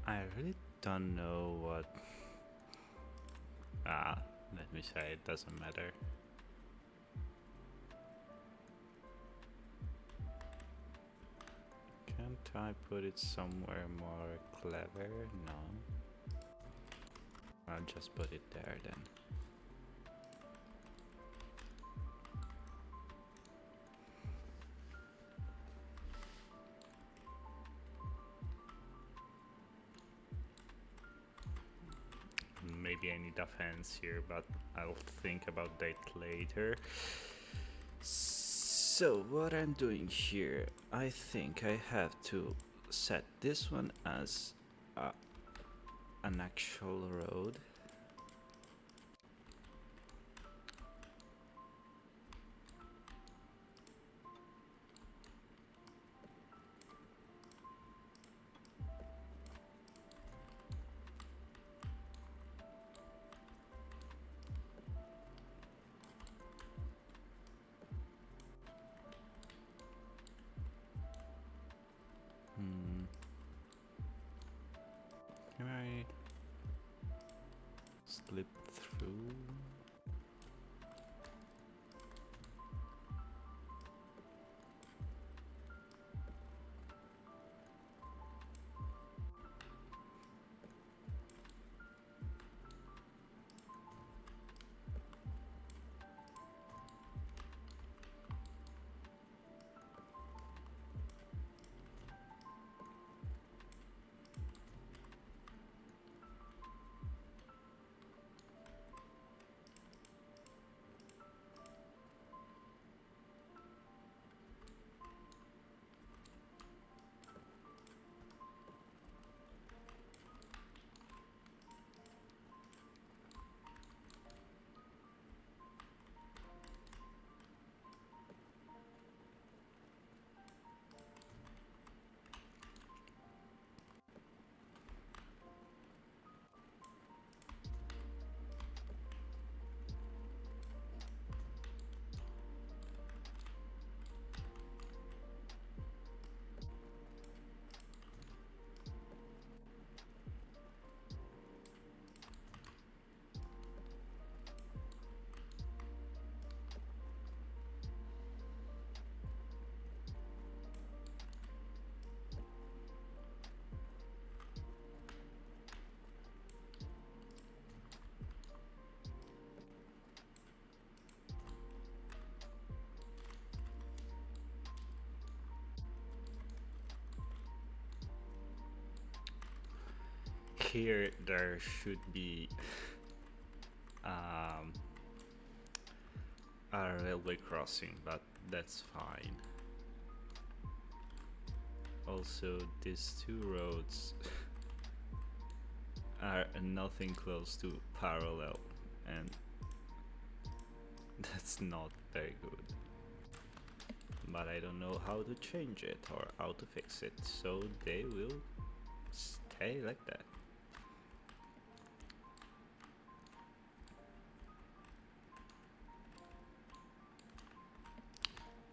I really don't know what. Let me say it doesn't matter. Can't I put it somewhere more clever? No. I'll just put it there then. Maybe I need a fence here, but I'll think about that later. So what I'm doing here, I think I have to set this one as an actual road. Can I slip through? Here there should be a railway crossing, but that's fine. Also, these two roads are nothing close to parallel, and that's not very good. But I don't know how to change it or how to fix it, so they will stay like that.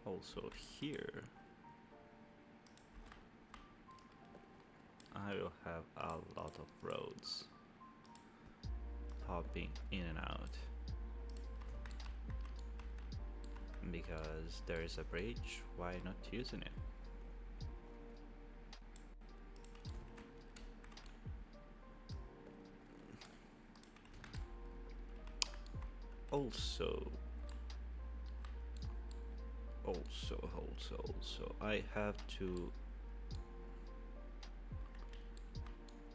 Also here I will have a lot of roads popping in and out because there is a bridge, why not using it? Also, I have to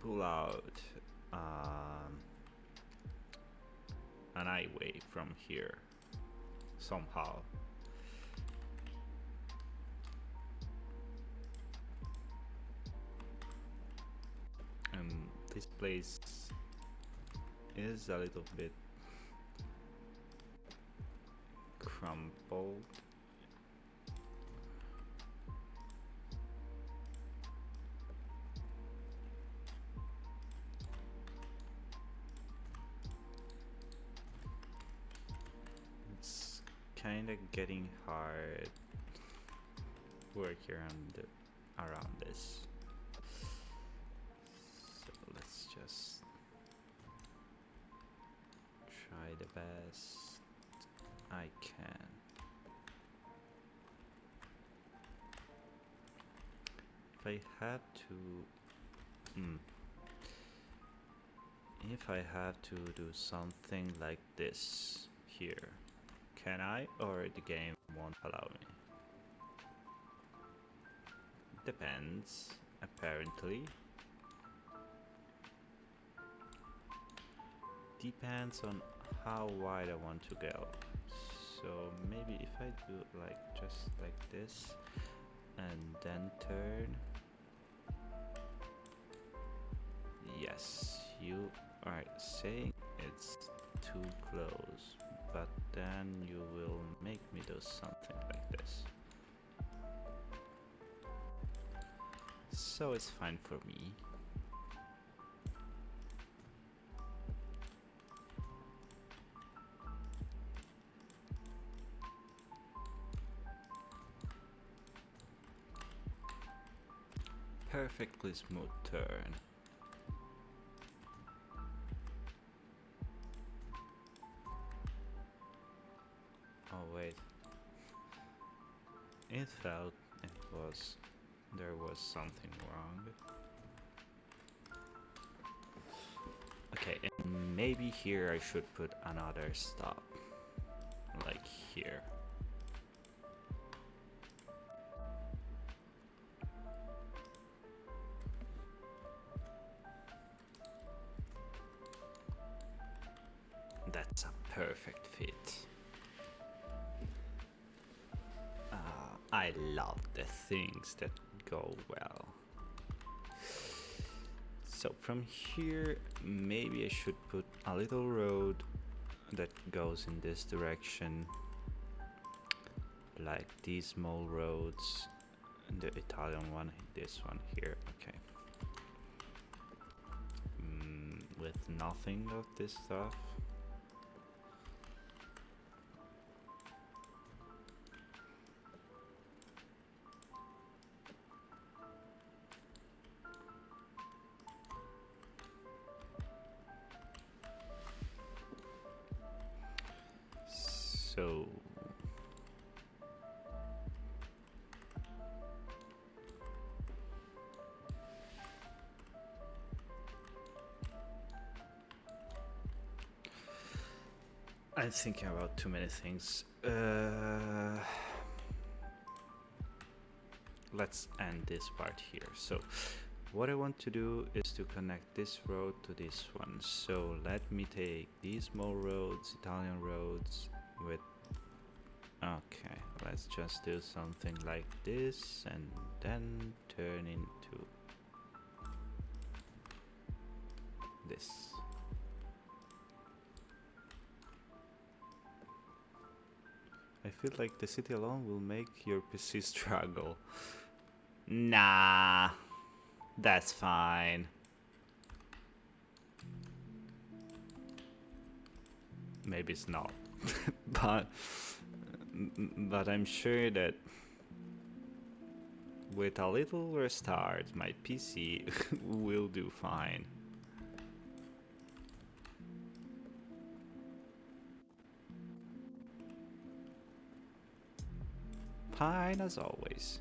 pull out an highway from here somehow. And this place is a little bit crumpled. It's kind of getting hard work around around this. So let's just try the best I can. If I have to do something like this here, can I, or the game won't allow me? Depends, apparently. Depends on how wide I want to go. So maybe if I do like just like this and then turn. Yes, you are saying it's too close, but then you will make me do something like this. So it's fine for me. Perfectly smooth turn. Oh wait. It felt there was something wrong. Okay, and maybe here I should put another stop. Like here. That's a perfect fit. I love the things that go well. So from here, maybe I should put a little road that goes in this direction. Like these small roads. The Italian one, this one here, okay. With nothing of this stuff. So I'm thinking about too many things. Let's end this part here. So what I want to do is to connect this road to this one. So let me take these small roads, Italian roads with... Okay, let's just do something like this and then turn into this. I feel like the city alone will make your PC struggle. Nah, that's fine. Maybe it's not, but I'm sure that with a little restart, my PC will do fine. Fine as always.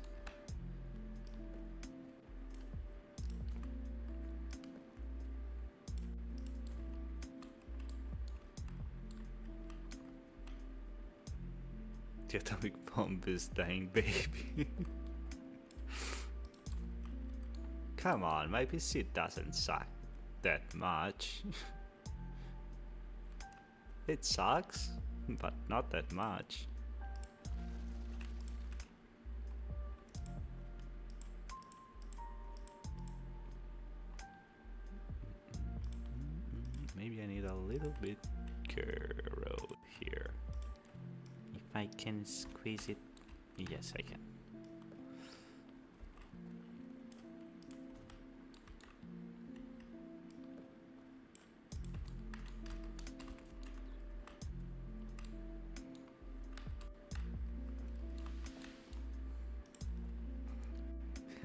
The atomic bomb is dying, baby. Come on, my PC doesn't suck that much. It sucks, but not that much. Maybe I need a little bit road here. If I can squeeze it, yes I can.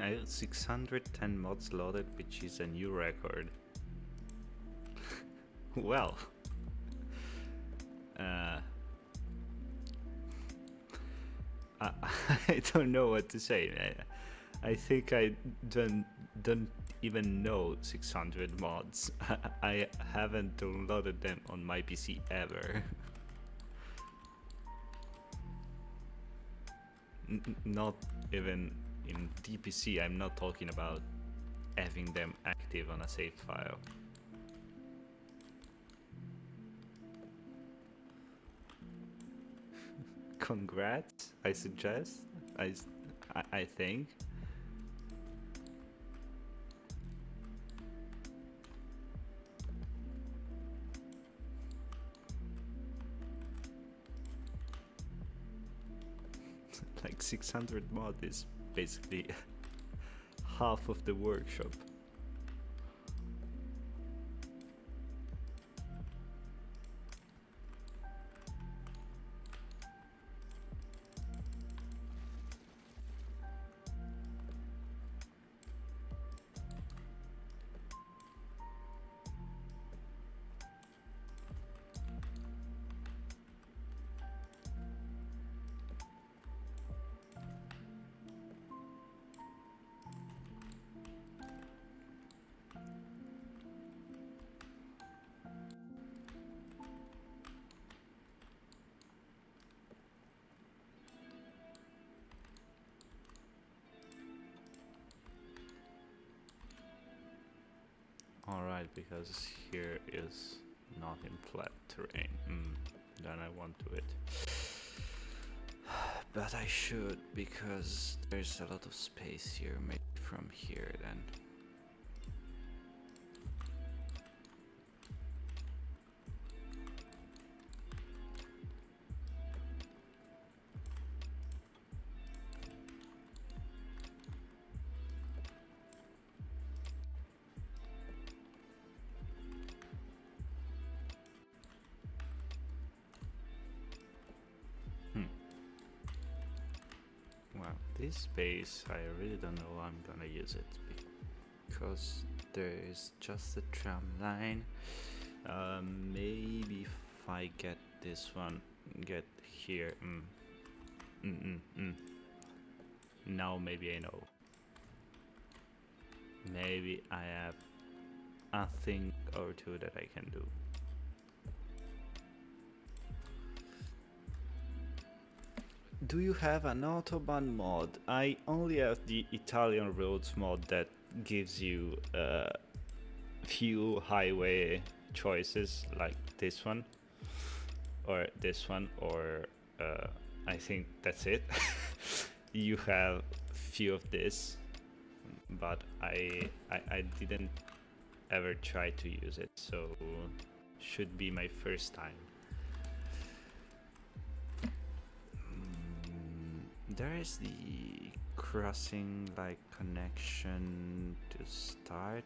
I have 610 mods loaded, which is a new record. Well, uh, I, I don't know what to say. I think I don't even know 600 mods. I haven't downloaded them on my PC ever. Not even in DPC. I'm not talking about having them active on a save file. Congrats, I suggest. I think. Like 600 mod is basically half of the workshop. Alright, because here is not in flat terrain. Then I won't do it. But I should, because there's a lot of space here. Maybe from here then. Well, this space, I really don't know how I'm gonna use it, because there is just a tram line. Maybe if I get this one, get here. Now maybe I know. Maybe I have a thing or two that I can do. Do you have an autobahn mod? I only have the Italian roads mod that gives you few highway choices like this one or this one, or I think that's it. You have few of this, but I didn't ever try to use it, so should be my first time. There is the crossing like connection to start.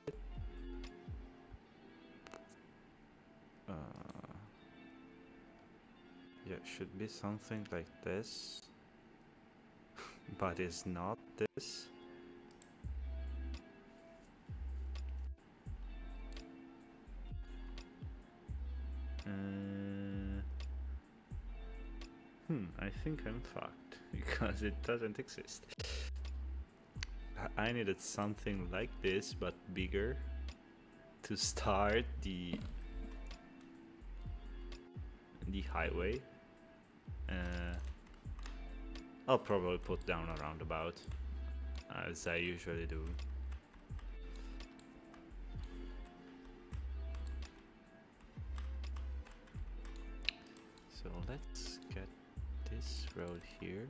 Yeah, should be something like this, but it's not this. I think I'm fucked because it doesn't exist. I needed something like this but bigger to start the highway. I'll probably put down a roundabout, as I usually do. So let's get this road here.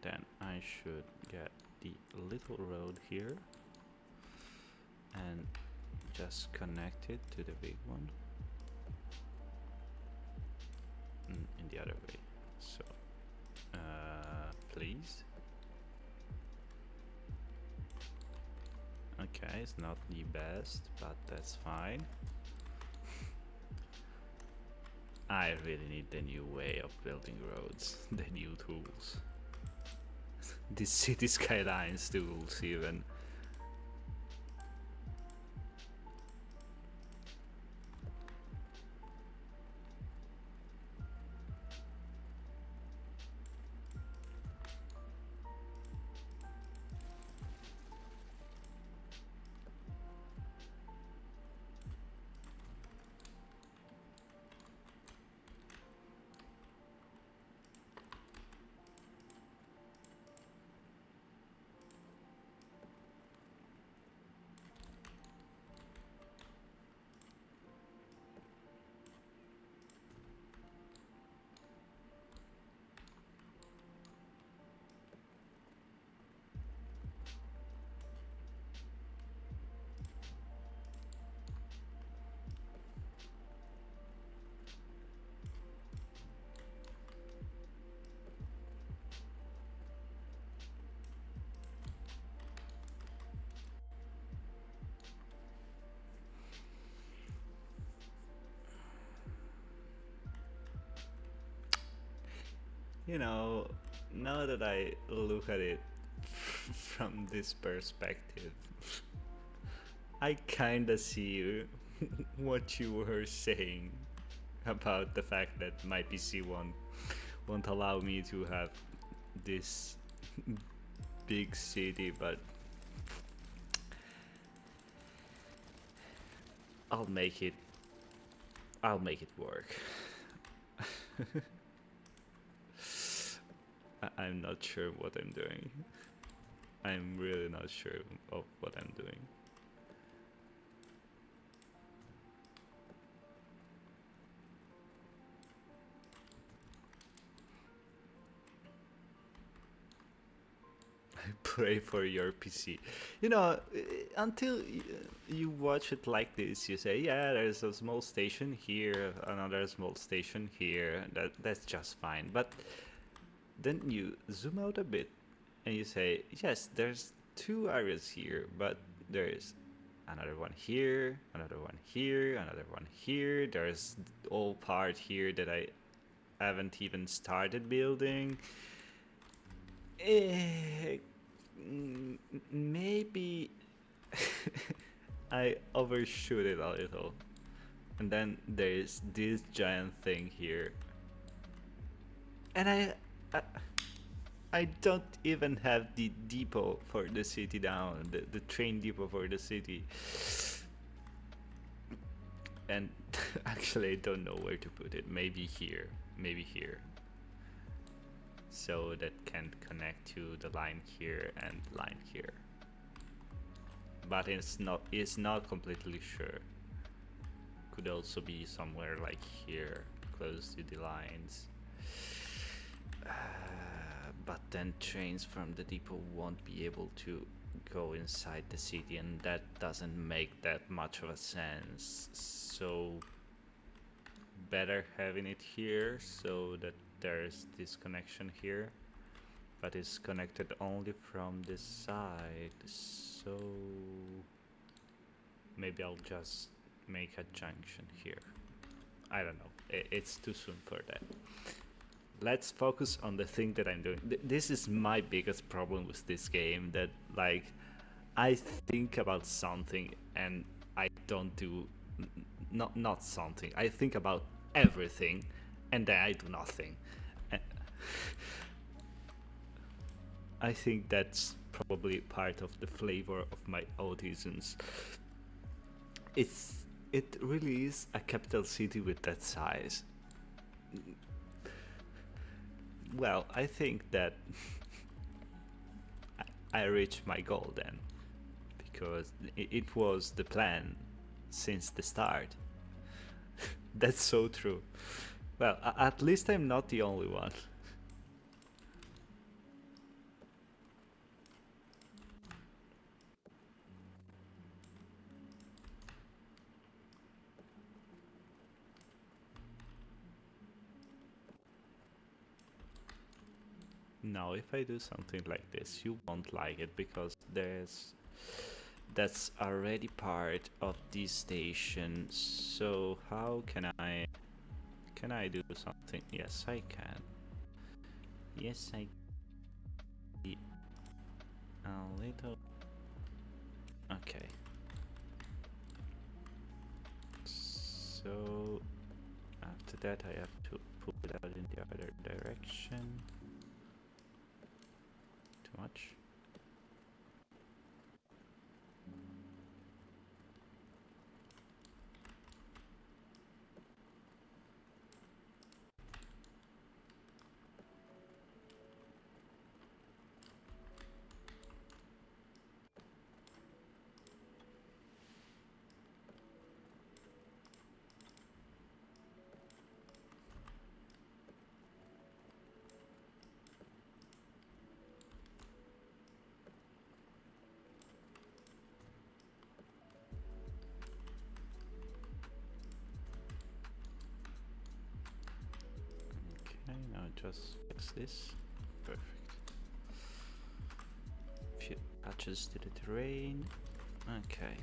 then I should get the little road here and just connect it to the big one in the other way. So please. Okay, it's not the best, but that's fine. I really need the new way of building roads, the new tools. The city skylines tools even. You know, now that I look at it from this perspective, I kinda see what you were saying about the fact that my PC won't allow me to have this big city, but I'll make it work. I'm not sure what I'm doing. I'm really not sure of what I'm doing. I pray for your PC. You know, until you watch it like this, you say, yeah, there's a small station here, another small station here. That's just fine. But then you zoom out a bit and you say, yes, there's two areas here, but there's another one here, another one here, another one here. There's all part here that I haven't even started building. Maybe I overshoot it a little. And then there's this giant thing here. And I don't even have the depot for the city down, the train depot for the city. And actually I don't know where to put it. Maybe here, maybe here. So that can connect to the line here and line here. But it's not completely sure. Could also be somewhere like here, close to the lines. But then trains from the depot won't be able to go inside the city, and that doesn't make that much of a sense. So better having it here so that there's this connection here, but it's connected only from this side. So maybe I'll just make a junction here. I don't know. It's too soon for that. Let's focus on the thing that I'm doing. This is my biggest problem with this game, that like I think about something and I don't do not something. I think about everything and then I do nothing. I think that's probably part of the flavor of my autisms. It really is a capital city with that size. Well, I think that I reached my goal then, because it was the plan since the start. That's so true. Well, at least I'm not the only one. Now, if I do something like this, you won't like it because that's already part of this station. So how can I do something? Yes, I can. Yes, I can. A little. Okay. So after that, I have to pull it out in the other direction. Too much. Okay, now just fix this. Perfect. Few patches to the terrain. Okay.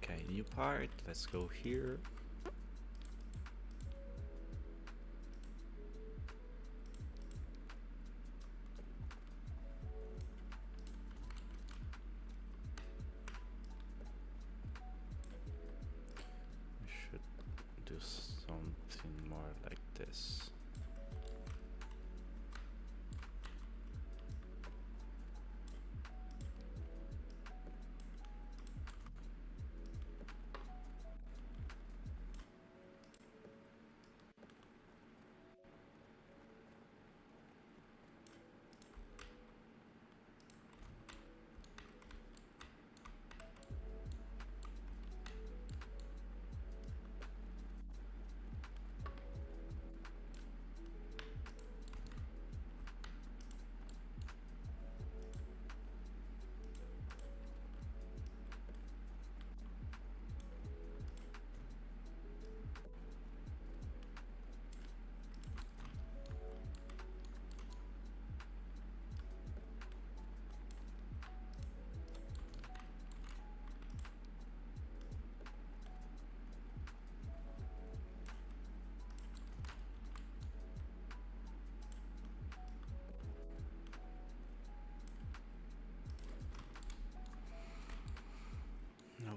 Okay, new part. Let's go here. We should do something more like this.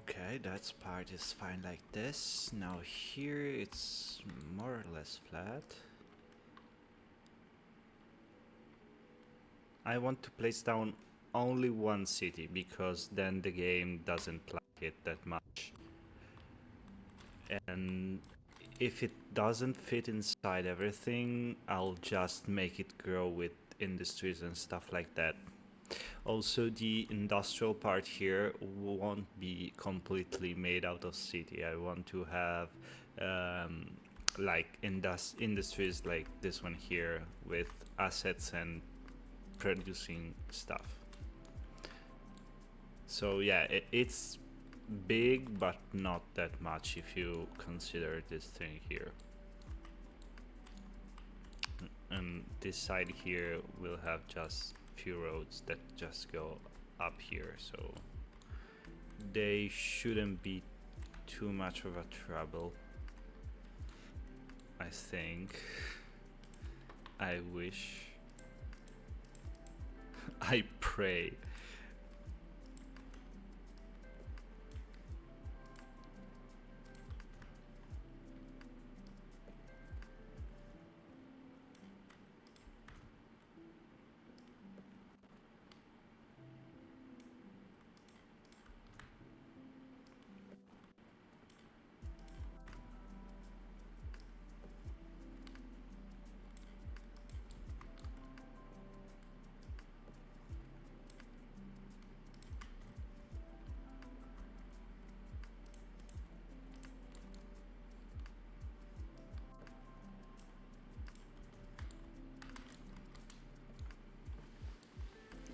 Okay, that part is fine like this. Now here it's more or less flat. I want to place down only one city because then the game doesn't like it that much. And if it doesn't fit inside everything, I'll just make it grow with industries and stuff like that. Also, the industrial part here won't be completely made out of city. I want to have um, like industries like this one here with assets and producing stuff. So yeah, it's big, but not that much if you consider this thing here. And this side here will have just few roads that just go up here, so they shouldn't be too much of a trouble, I think. I wish. I pray.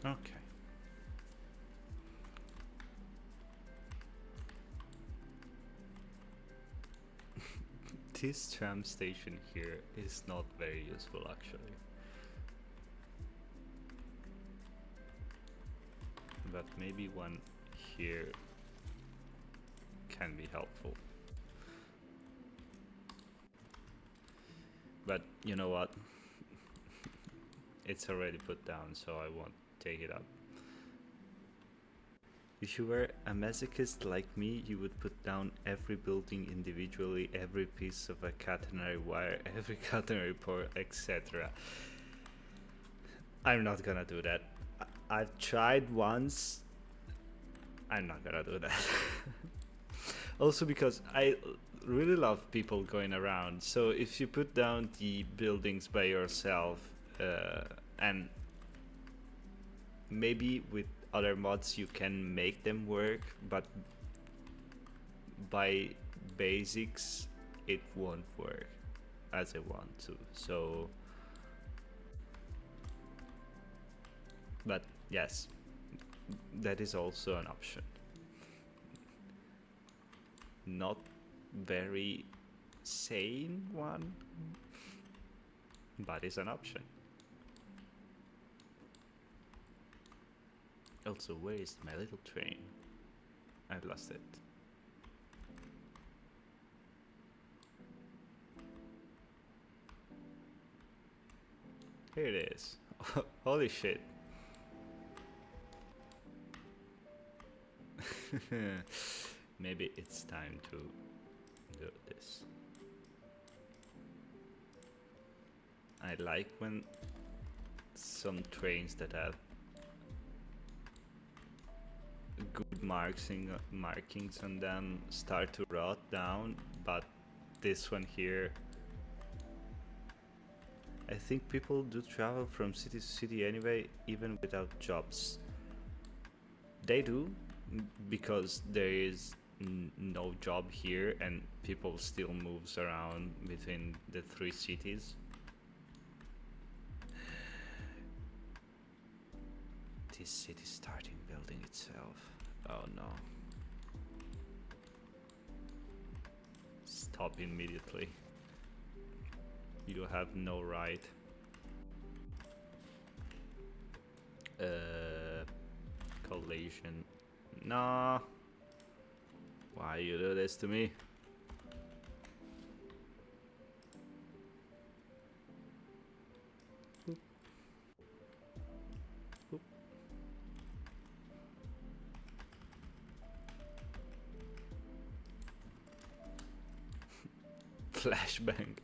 Okay. This tram station here is not very useful actually. But maybe one here can be helpful. But you know what? It's already put down, so I won't take it up. If you were a masochist like me, you would put down every building individually, every piece of a catenary wire, every catenary port, etc. I'm not gonna do that. I've tried once. I'm not gonna do that. Also because I really love people going around. So if you put down the buildings by yourself, and maybe with other mods you can make them work, but by basics it won't work as I want to. So, but yes, that is also an option. Not very sane one, but it's an option. Also, where is my little train? I've lost it. Here it is. Holy shit. Maybe it's time to do this. I like when some trains that have good markings on them start to rot down, but this one here, I think people do travel from city to city anyway, even without jobs. They do, because there is no job here and people still moves around between the 3 cities. This city starting building itself. Oh no. Stop immediately. You have no right. Collision. No. Why you do this to me? Oop. Oop. Flashbang.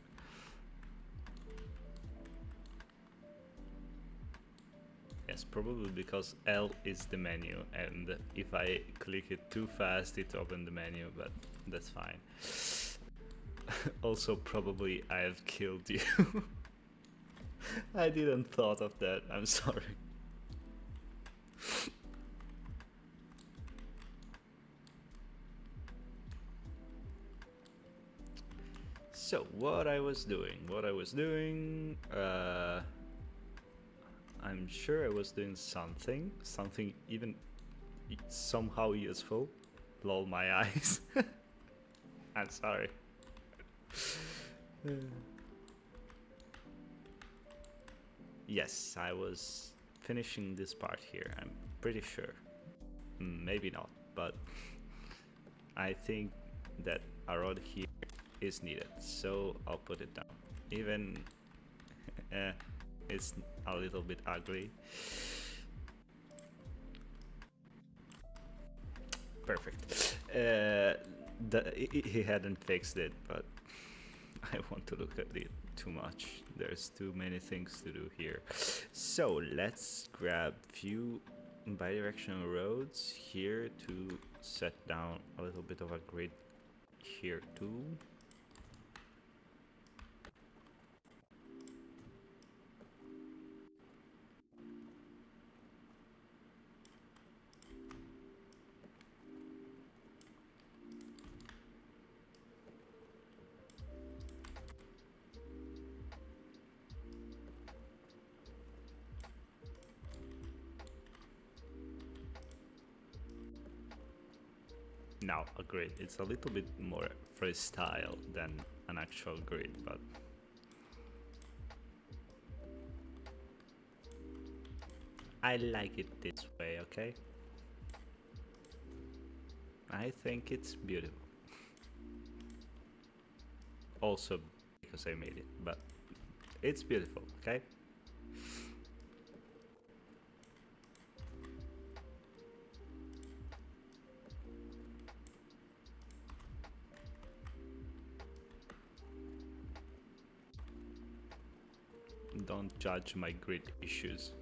Yes, probably because L is the menu, and if I click it too fast it opens the menu, but that's fine. Also, probably I have killed you. I didn't thought of that, I'm sorry. So, what I was doing, I'm sure I was doing something even somehow useful. Lol, my eyes. I'm sorry. Yes, I was finishing this part here, I'm pretty sure. Maybe not, but I think that a rod here is needed, so I'll put it down. Even it's a little bit ugly. Perfect. He hadn't fixed it, but I want to look at it too much. There's too many things to do here. So let's grab few bidirectional roads here to set down a little bit of a grid here too. Now a grid, it's a little bit more freestyle than an actual grid, but I like it this way, okay? I think it's beautiful. Also because I made it, but it's beautiful, okay? Don't judge my grid issues.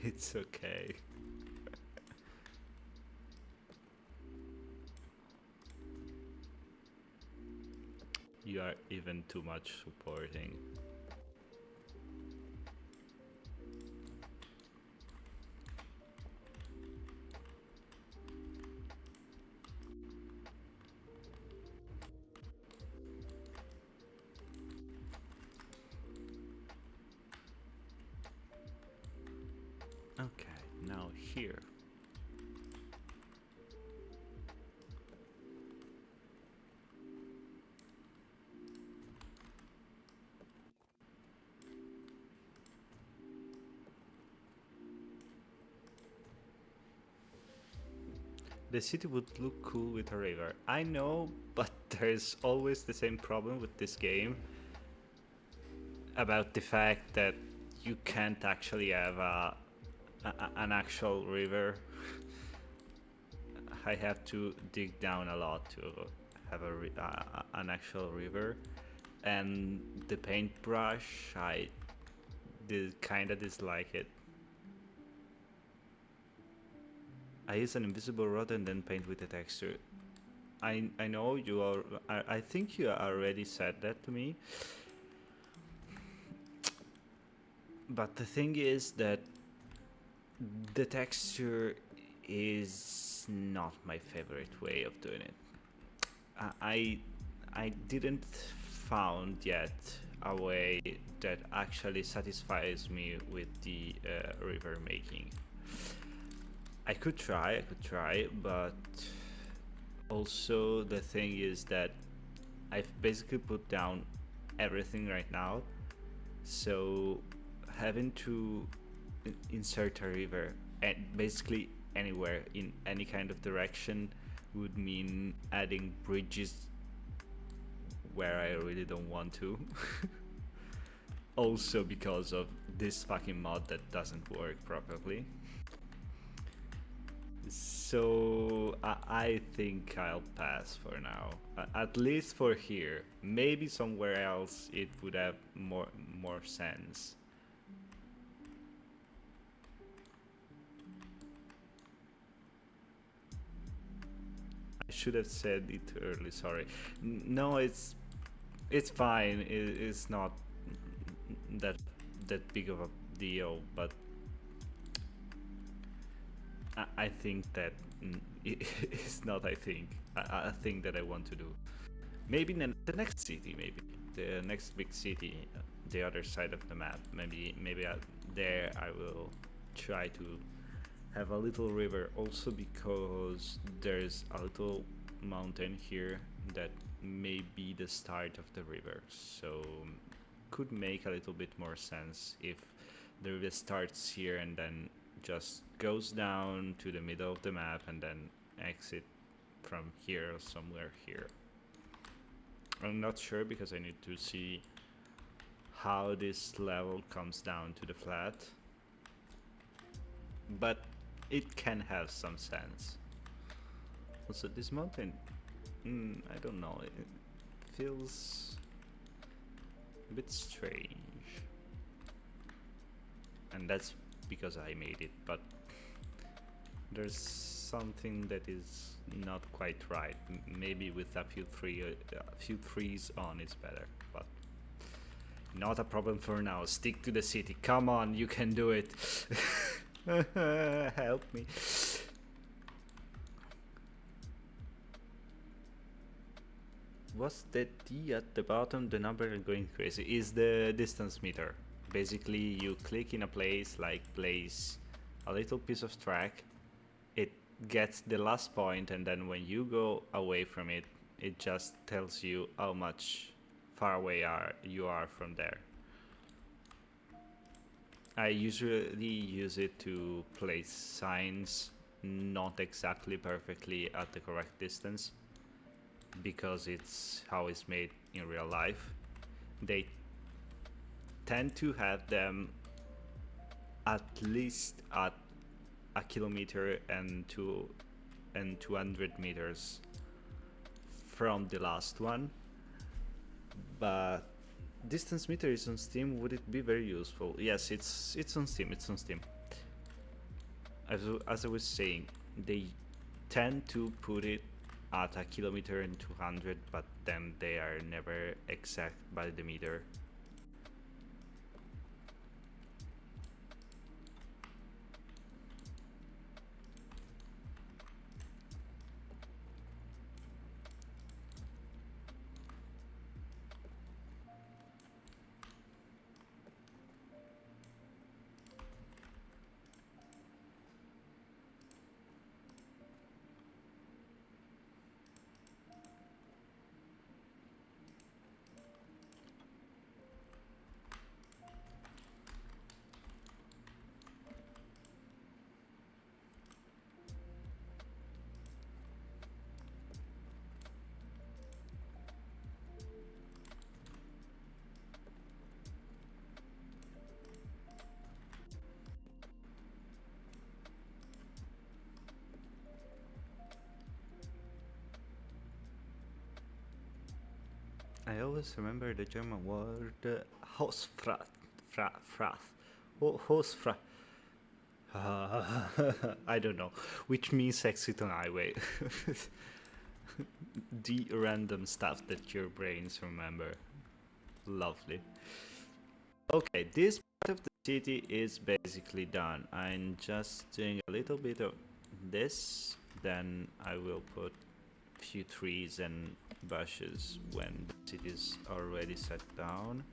It's okay. You are even too much supporting. Okay, now here. The city would look cool with a river. I know, but there's always the same problem with this game about the fact that you can't actually have an actual river. I have to dig down a lot to have an actual river, and the paintbrush, I kind of dislike it. I use an invisible rod and then paint with the texture. I know you are. I think you already said that to me. But the thing is that the texture is not my favorite way of doing it. I I didn't found yet a way that actually satisfies me with the river making. I could try, but also the thing is that I've basically put down everything right now, so having to insert a river and basically anywhere in any kind of direction would mean adding bridges where I really don't want to. Also because of this fucking mod that doesn't work properly. So I think I'll pass for now. At least for here. Maybe somewhere else it would have more sense. I should have said it early. Sorry. No, it's fine. It's not that big of a deal, but I think that it's not. I think a thing that I want to do. Maybe the next city, maybe the next big city, the other side of the map. Maybe there I will try to have a little river. Also because there's a little mountain here that may be the start of the river. So could make a little bit more sense if the river starts here and then just goes down to the middle of the map and then exit from here somewhere here. I'm not sure because I need to see how this level comes down to the flat. but it can have some sense. Also, this mountain, I don't know, it feels a bit strange. And that's because I made it, but there's something that is not quite right. Maybe with a few trees on it's better, but not a problem for now. Stick to the city. Come on, you can do it. Help me. What's the D at the bottom? The number going crazy is the distance meter. Basically, you click in a place, like place a little piece of track, it gets the last point, and then when you go away from it, it just tells you how much far away you are from there. I usually use it to place signs not exactly perfectly at the correct distance, because it's how it's made in real life. They tend to have them at least at a kilometer and 200 meters from the last one, but distance meter is on Steam. Would it be very useful? Yes, it's on Steam. It's on Steam. As I was saying, they tend to put it at a kilometer and 200, but then they are never exact by the meter. I always remember the German word Hausfrat, Hausfrat. I don't know, which means exit on highway. The random stuff that your brains remember. Lovely. Okay, this part of the city is basically done. I'm just doing a little bit of this, then I will put a few trees and bushes when the city is already set down.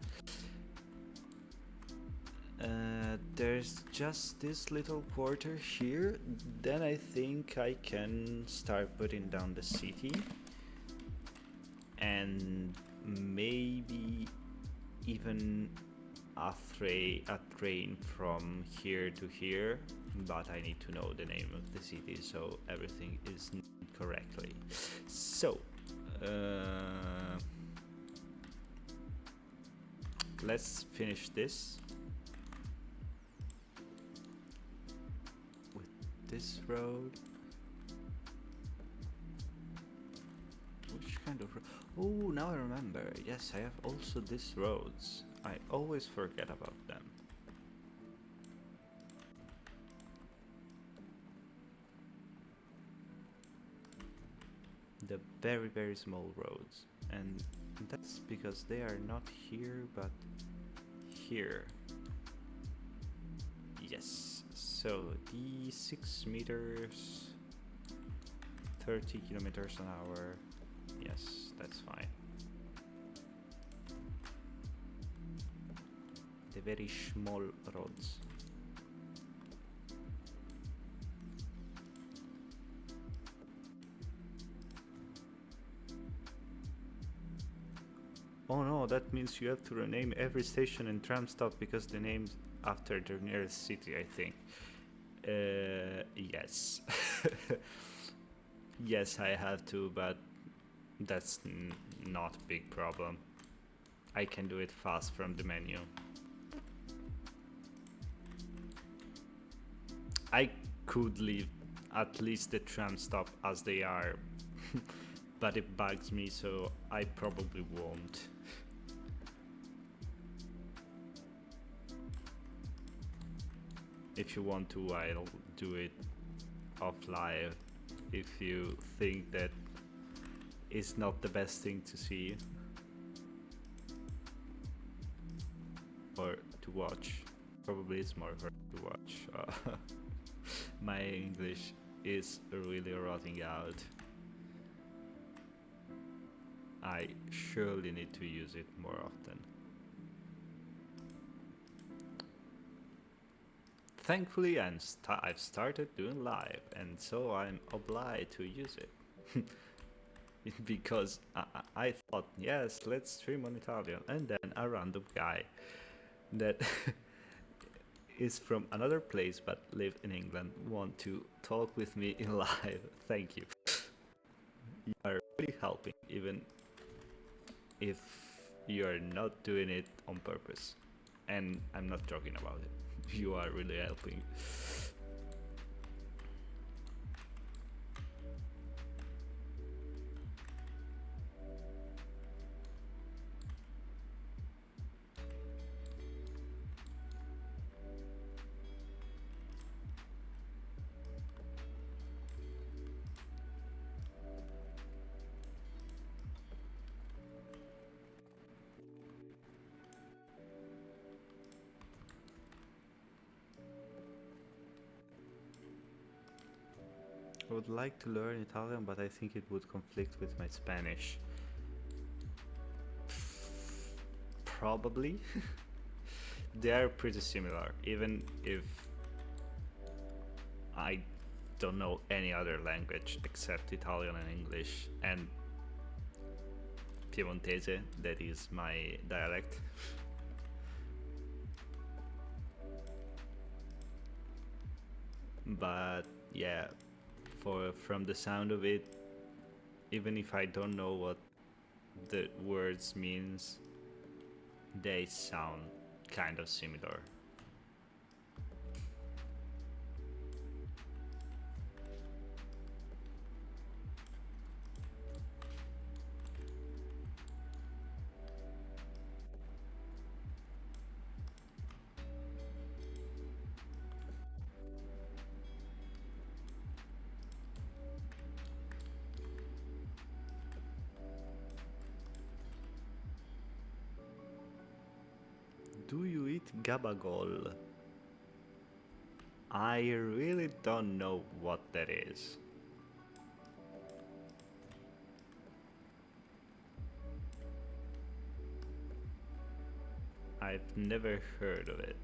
There's just this little quarter here, then I think I can start putting down the city, and maybe even a train from here to here, but I need to know the name of the city so everything is named correctly. So let's finish this with this road. Which kind of road? Oh, now I remember. Yes, I have also these roads. I always forget about them. The very, very small roads. And that's because they are not here, but here. Yes. So the 6 meters, 30 kilometers an hour. Yes, that's fine. The very small roads. Oh no, that means you have to rename every station and tram stop because the name's after the nearest city, I think. Yes. Yes, I have to, but that's not a big problem. I can do it fast from the menu. I could leave at least the tram stop as they are, but it bugs me, so I probably won't. If you want to, I'll do it off live. If you think that is not the best thing to see or to watch, probably it's more for to watch. My English is really rotting out. I surely need to use it more often. Thankfully, I've started doing live, and so I'm obliged to use it. Because I thought, yes, let's stream on Italian, and then a random guy that is from another place but live in England want to talk with me in live. Thank you. You are really helping, even if you are not doing it on purpose. And I'm not joking about it. You are really helping. I would like to learn Italian, but I think it would conflict with my Spanish. Probably. They are pretty similar, even if I don't know any other language except Italian and English and Piemontese, that is my dialect. But yeah, from the sound of it, even if I don't know what the words means, they sound kind of similar. Do you eat gabagol? I really don't know what that is. I've never heard of it.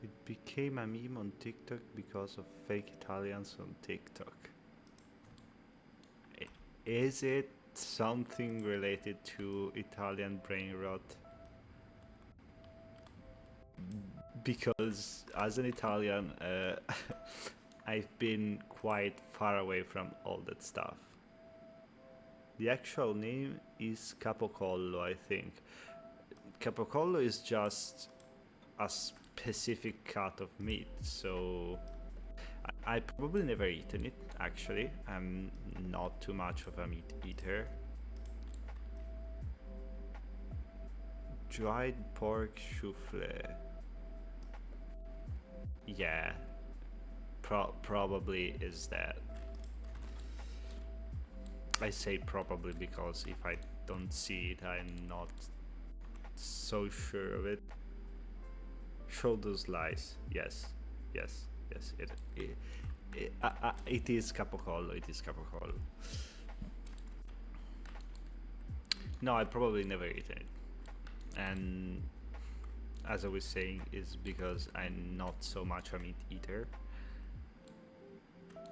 It became a meme on TikTok because of fake Italians on TikTok. Is it something related to Italian brain rot? Because as an Italian, I've been quite far away from all that stuff. The actual name is capocollo, I think. Capocollo is just a specific cut of meat, so I probably never eaten it, actually. I'm not too much of a meat eater. Dried pork souffle. Yeah, probably is that. I say probably because if I don't see it, I'm not so sure of it. Shoulder slice. Yes, yes, yes. It is capocollo. It is capocollo. No, I probably never eaten it, and as I was saying, is because I'm not so much a meat eater.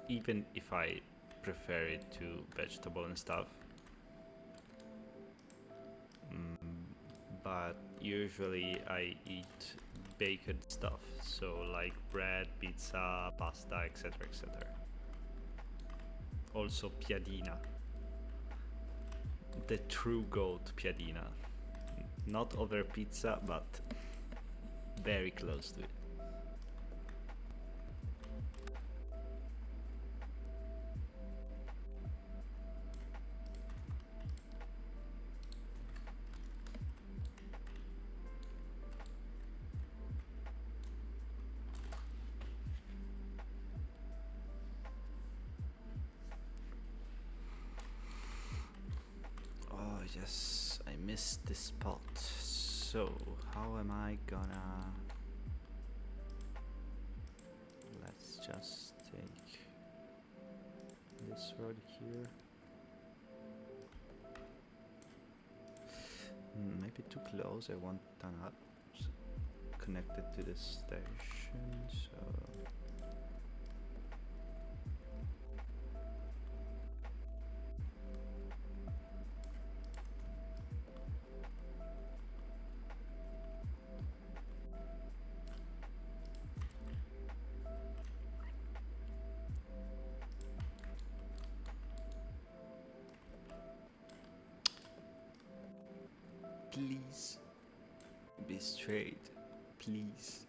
Even if I prefer it to vegetable and stuff. But usually I eat baked stuff, so like bread, pizza, pasta, etc., etc. Also piadina, the true goat piadina, not over pizza, but very close to it. Oh yes, I missed this spot. So how am I gonna... Let's just take this road here. Maybe too close. I want to not connected to the station, so please be straight, please.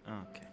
Okay.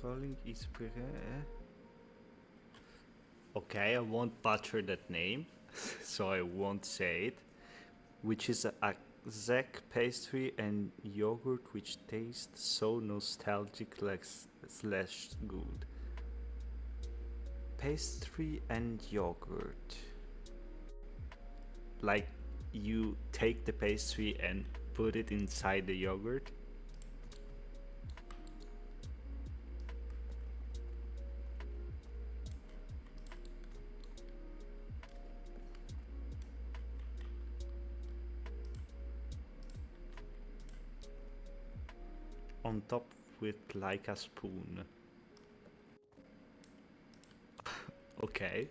Calling is okay, I won't butcher that name, so I won't say it. Which is a Zek pastry and yogurt which tastes so nostalgic like slash good. Pastry and yogurt. Like you take the pastry and put it inside the yogurt. On top with like a spoon. Okay.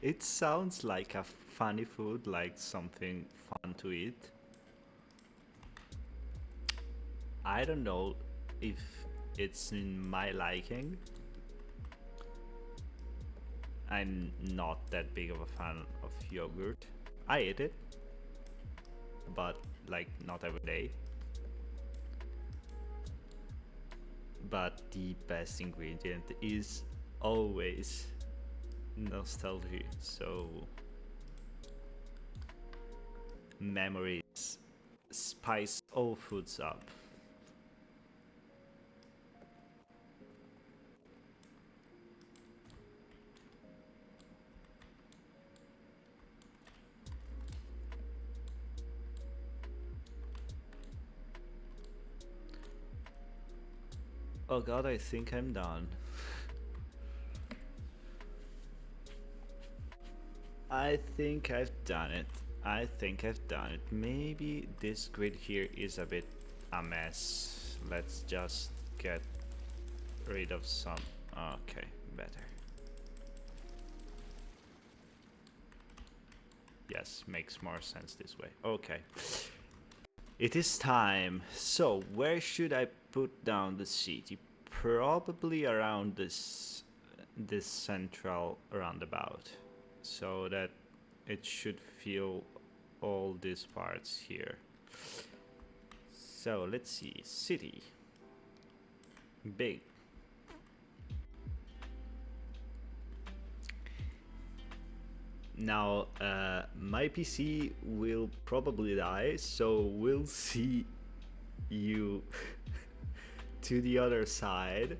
It sounds like a funny food, like something fun to eat. I don't know if it's in my liking. I'm not that big of a fan of yogurt. I eat it, but like not every day. But the best ingredient is always nostalgia. So memories spice all foods up. Oh god, I think I'm done. I think I've done it. I think I've done it. Maybe this grid here is a bit a mess. Let's just get rid of some. Okay, better. Yes, makes more sense this way. Okay. It is time. So, where should I put down the city? Probably around this central roundabout, so that it should feel all these parts here. So, let's see. City. Big. Now, my PC will probably die, so we'll see you to the other side.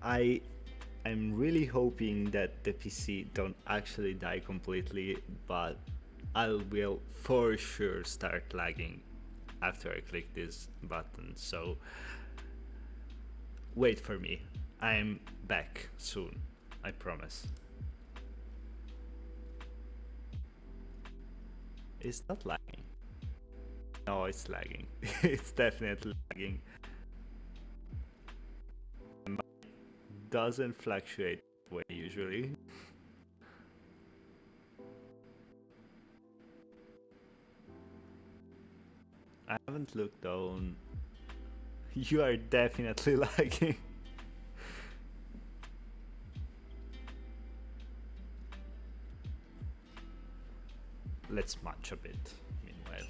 I'm really hoping that the PC don't actually die completely, but I will for sure start lagging after I click this button, so wait for me. I'm back soon, I promise. It's not lagging. No, it's lagging. It's definitely lagging. Doesn't fluctuate that way usually. I haven't looked down. You are definitely lagging. Let's munch a bit meanwhile.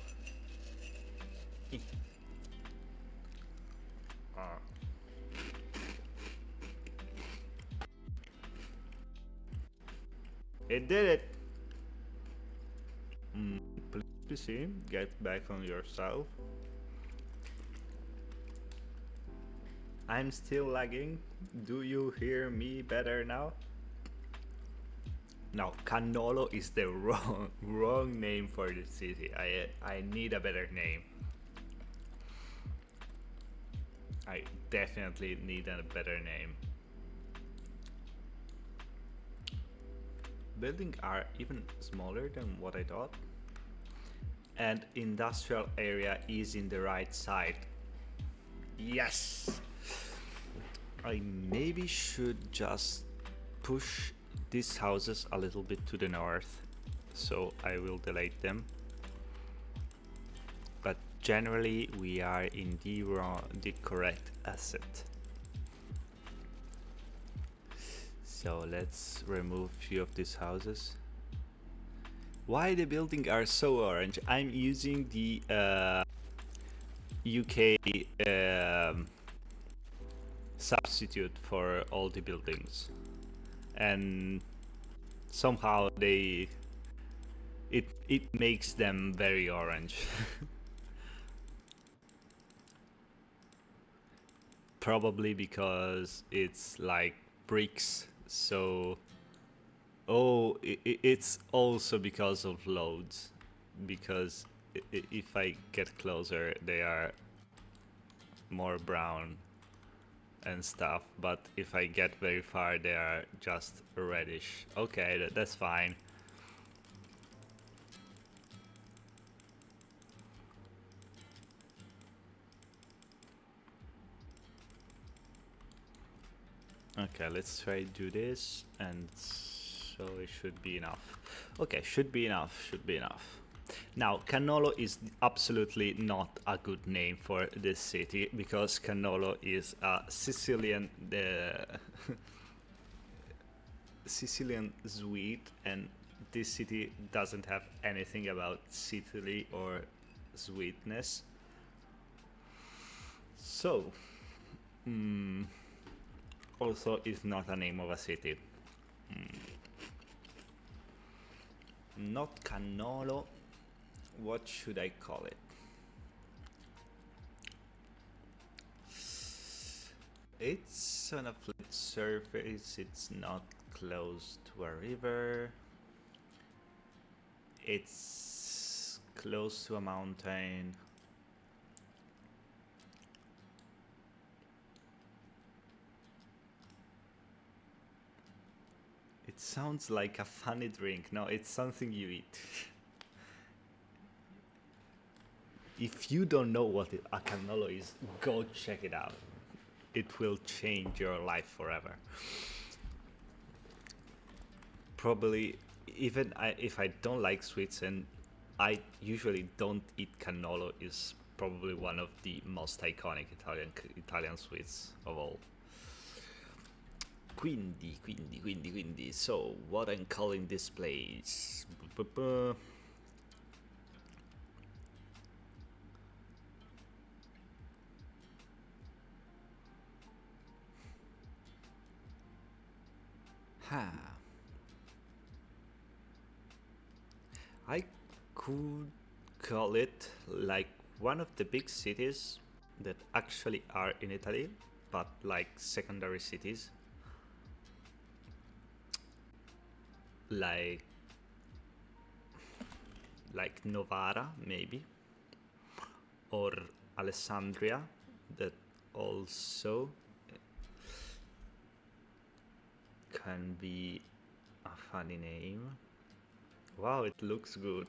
It did it! Please PC, get back on yourself. I'm still lagging. Do you hear me better now? No, Cannolo is the wrong name for the city. I need a better name. I definitely need a better name. Buildings are even smaller than what I thought. And industrial area is in the right side. Yes! I maybe should just push these houses a little bit to the north, so I will delete them. But generally we are in the correct asset. So let's remove a few of these houses. Why the buildings are so orange? I'm using the UK substitute for all the buildings, and somehow it makes them very orange. Probably because it's like bricks, so it's also because of loads, because if I get closer they are more brown and stuff, but if I get very far they are just reddish. Okay, that's fine. Okay, let's try to do this, and so it should be enough. Okay, should be enough. Now, Cannolo is absolutely not a good name for this city, because Cannolo is a Sicilian Sicilian sweet, and this city doesn't have anything about Sicily or sweetness. So, also it's not a name of a city. Not Cannolo. What should I call it? It's on a flat surface, it's not close to a river. It's close to a mountain. It sounds like a funny drink. No, it's something you eat. If you don't know what a cannolo is, go check it out. It will change your life forever. probably, if I don't like sweets and I usually don't eat cannolo, is probably one of the most iconic Italian sweets of all. Quindi, so what I'm calling this place? Ha. I could call it like one of the big cities that actually are in Italy, but like secondary cities. Like Novara maybe, or Alessandria, that also can be a funny name. Wow, it looks good.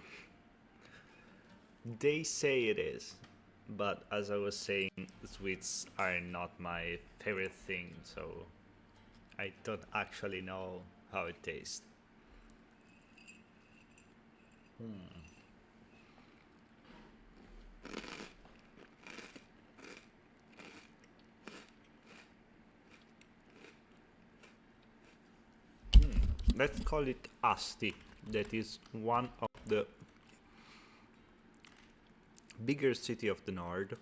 They say it is, but as I was saying, sweets are not my favorite thing, so I don't actually know how it tastes. Let's call it Asti. That is one of the bigger city of the north.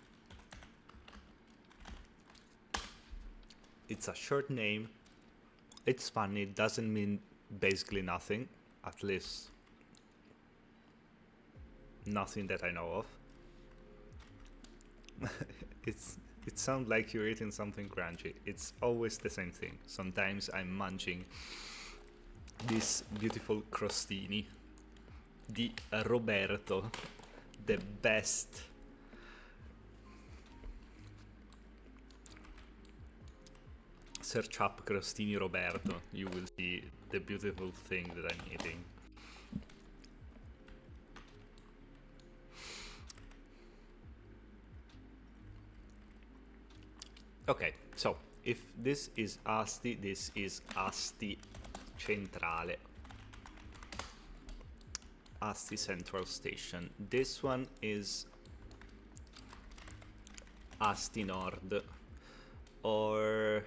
It's a short name. It's funny. It doesn't mean basically nothing. At least nothing that I know of. It sounds like you're eating something crunchy. It's always the same thing. Sometimes I'm munching these beautiful crostini di Roberto, the best. Search up crostini Roberto, you will see the beautiful thing that I'm eating. Okay, so if this is Asti, this is Asti Centrale. Asti Central Station. This one is Asti Nord, or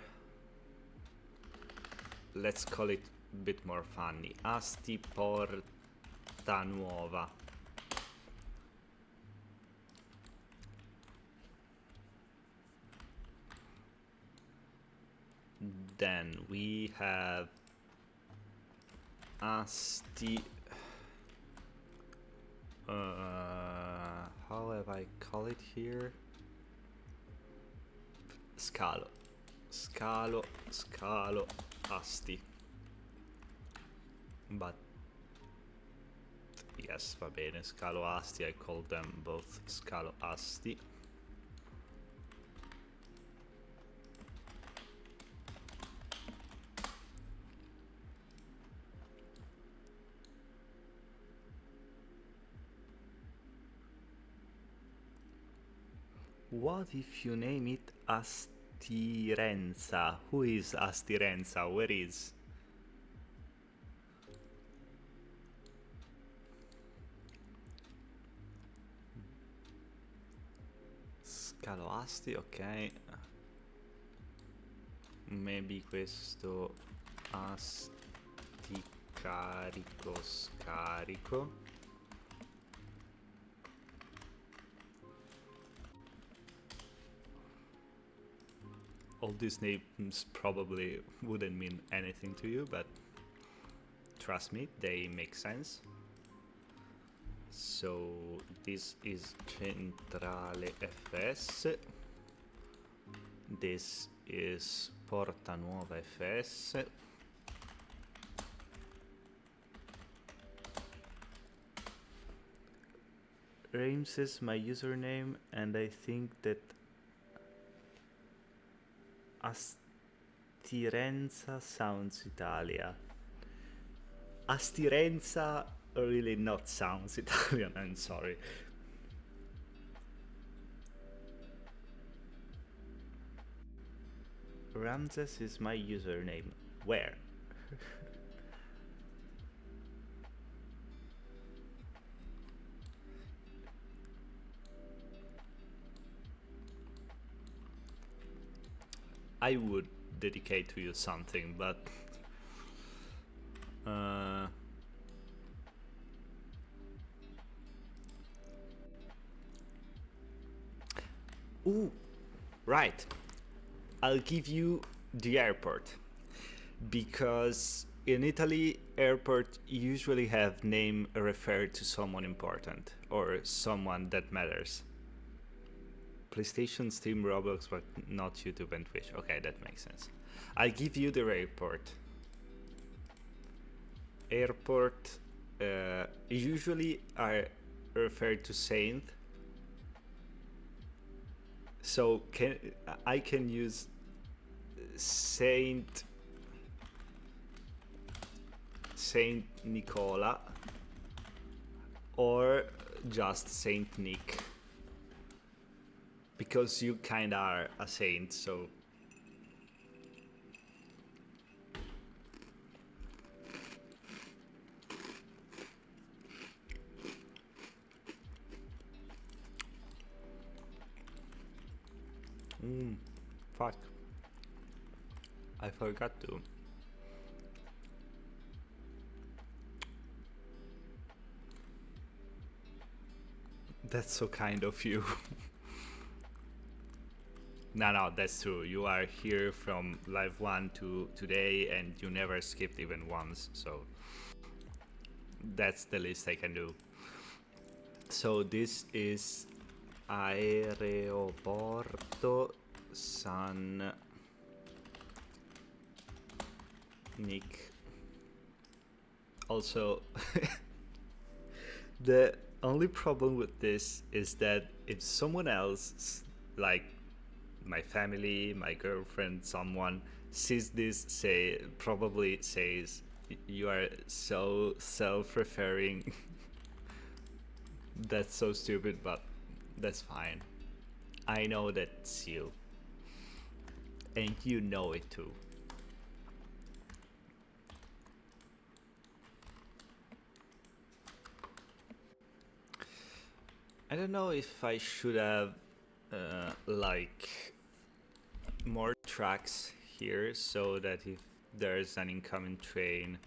let's call it a bit more funny, Asti Porta Nuova. Then we have Asti. How have I call it here? Scalo, Asti. But yes, va bene, Scalo Asti. I call them both Scalo Asti. What if you name it Astirenza? Who is Astirenza? Where is? Scalo Asti, ok. Maybe questo Asti carico scarico. All these names probably wouldn't mean anything to you, but trust me, they make sense. So this is Centrale FS. This is Porta Nuova FS. Reims is my username, and I think that Astirenza sounds Italia. Astirenza really not sounds Italian, I'm sorry. Ramses is my username. Where? I would dedicate to you something, but uh, ooh, right. I'll give you the airport because in Italy, airport usually have name referred to someone important or someone that matters. PlayStation, Steam, Roblox, but not YouTube and Twitch. Okay, that makes sense. I'll give you the airport. Airport usually are referred to saint. So I can use Saint Nicola or just Saint Nick because you kinda are a saint, so fuck. I forgot to. That's so kind of you. No, that's true. You are here from live one to today and you never skipped even once, so that's the least I can do. So this is Aeroporto San Nick. Also, the only problem with this is that if someone else, like my family, my girlfriend, someone sees this, probably says, "You are so self-referring." That's so stupid, but that's fine. I know that's you, and you know it too. I don't know if I should have like more tracks here so that if there's an incoming train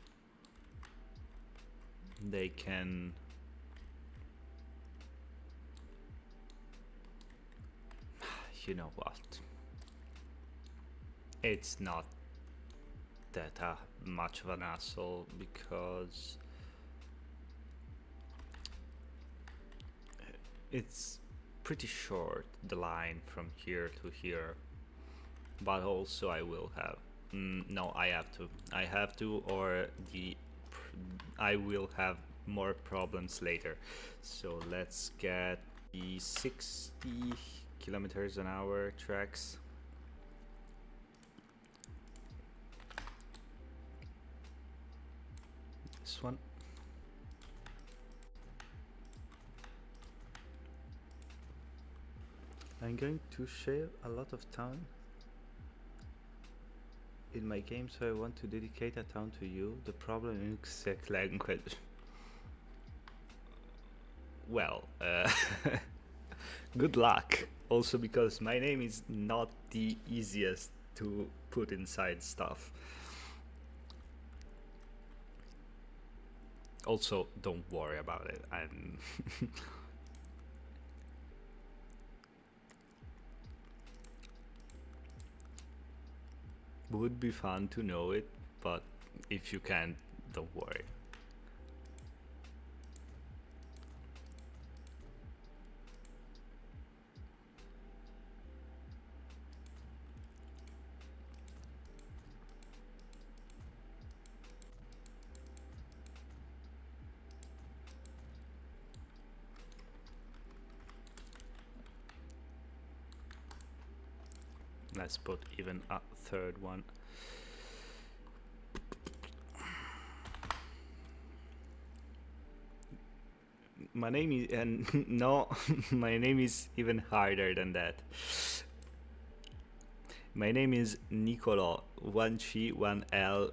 they can you know what, it's not that much of an hassle because it's pretty short, the line from here to here. But also I will have no, I have to, or I will have more problems later. So let's get the 60 kilometers an hour tracks. This one. I'm going to share a lot of time in my game, so I want to dedicate a town to you. The problem in exact language. Well, good luck. Also because my name is not the easiest to put inside stuff. Also, don't worry about it. I'm would be fun to know it, but if you can't, don't worry. Let's put even a third one. My name is, and no, my name is even harder than that. My name is Nicolo, one G, one L,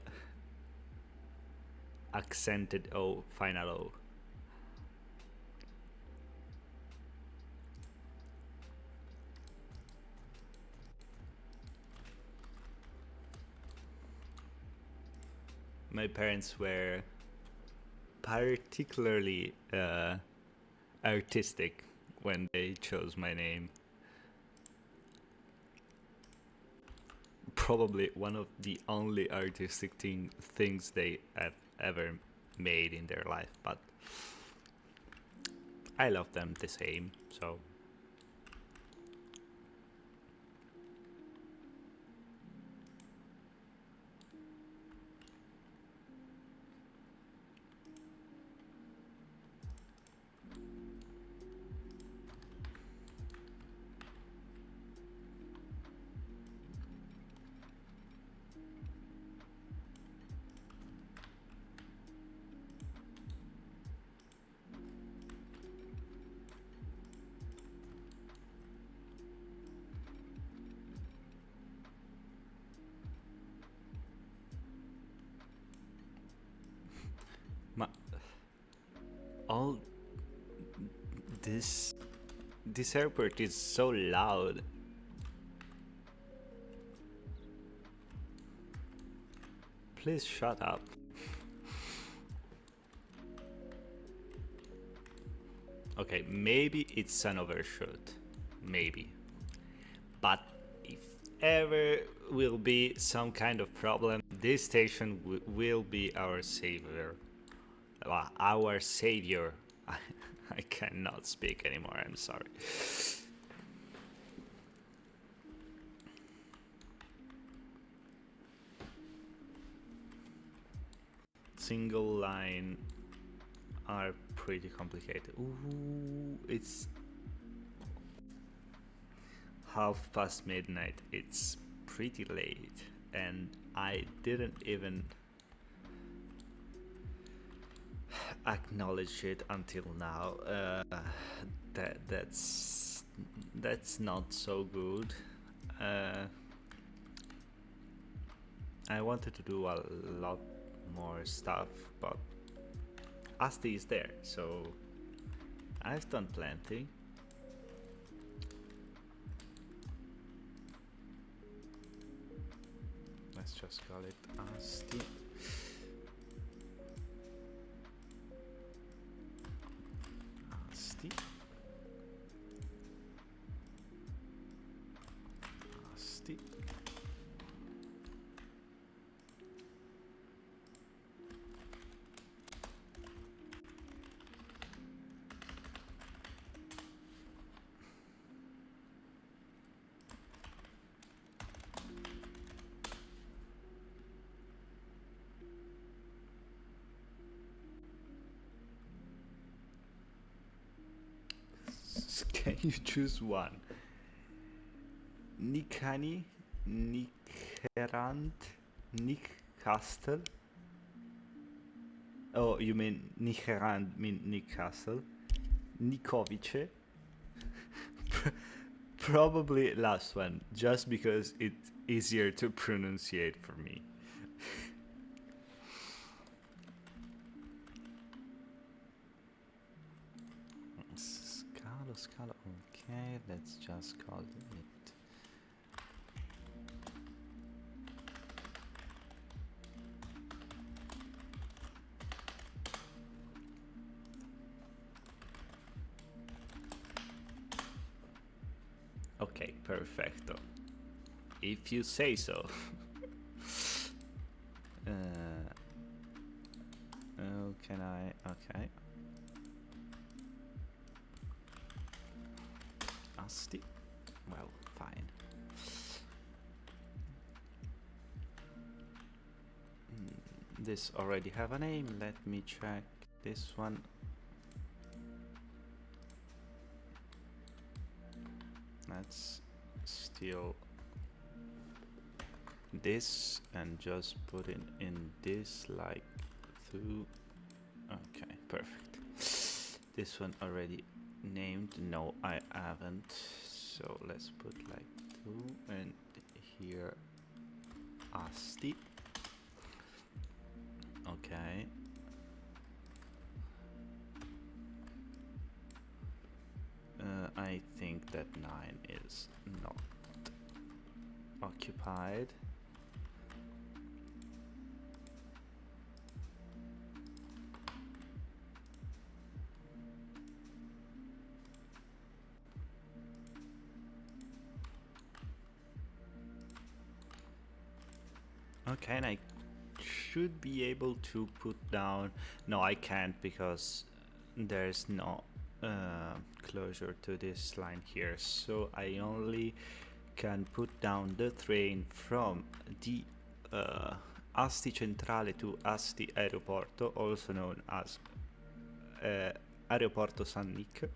accented O, final O. my parents were particularly artistic when they chose my name. Probably one of the only artistic things they have ever made in their life, but I love them the same, so. Ma all this airport is so loud. Please shut up. Okay, maybe it's an overshoot. Maybe. But if ever will be some kind of problem, this station will be our savior. Our savior. I cannot speak anymore, I'm sorry. Single line are pretty complicated. Ooh, it's midnight. It's pretty late, and I didn't even acknowledge it until now. That's not so good. I wanted to do a lot more stuff, but Asti is there, so I've done plenty. Let's just call it Asti. Asti. Asti. Can you choose one? Nikani, Nikerant, Nick Castle. Oh, you mean Nikerant, mean Nick Castle. Nikovice. Probably last one, just because it's easier to pronunciate for me. Scala, okay, let's just call it. Okay, perfecto. If you say so. Oh, can I? Okay. Asti. Well, fine. This already have a name. Let me check this one. Let's steal this and just put it in this like two. Okay, perfect. This one already named. No, I haven't. So let's put like 2 and here Asti. Okay. I think that 9 is not occupied. Okay, and I should be able to put down... No, I can't because there's no closure to this line here, so I only can put down the train from the Asti Centrale to Asti Aeroporto, also known as Aeroporto San Nick.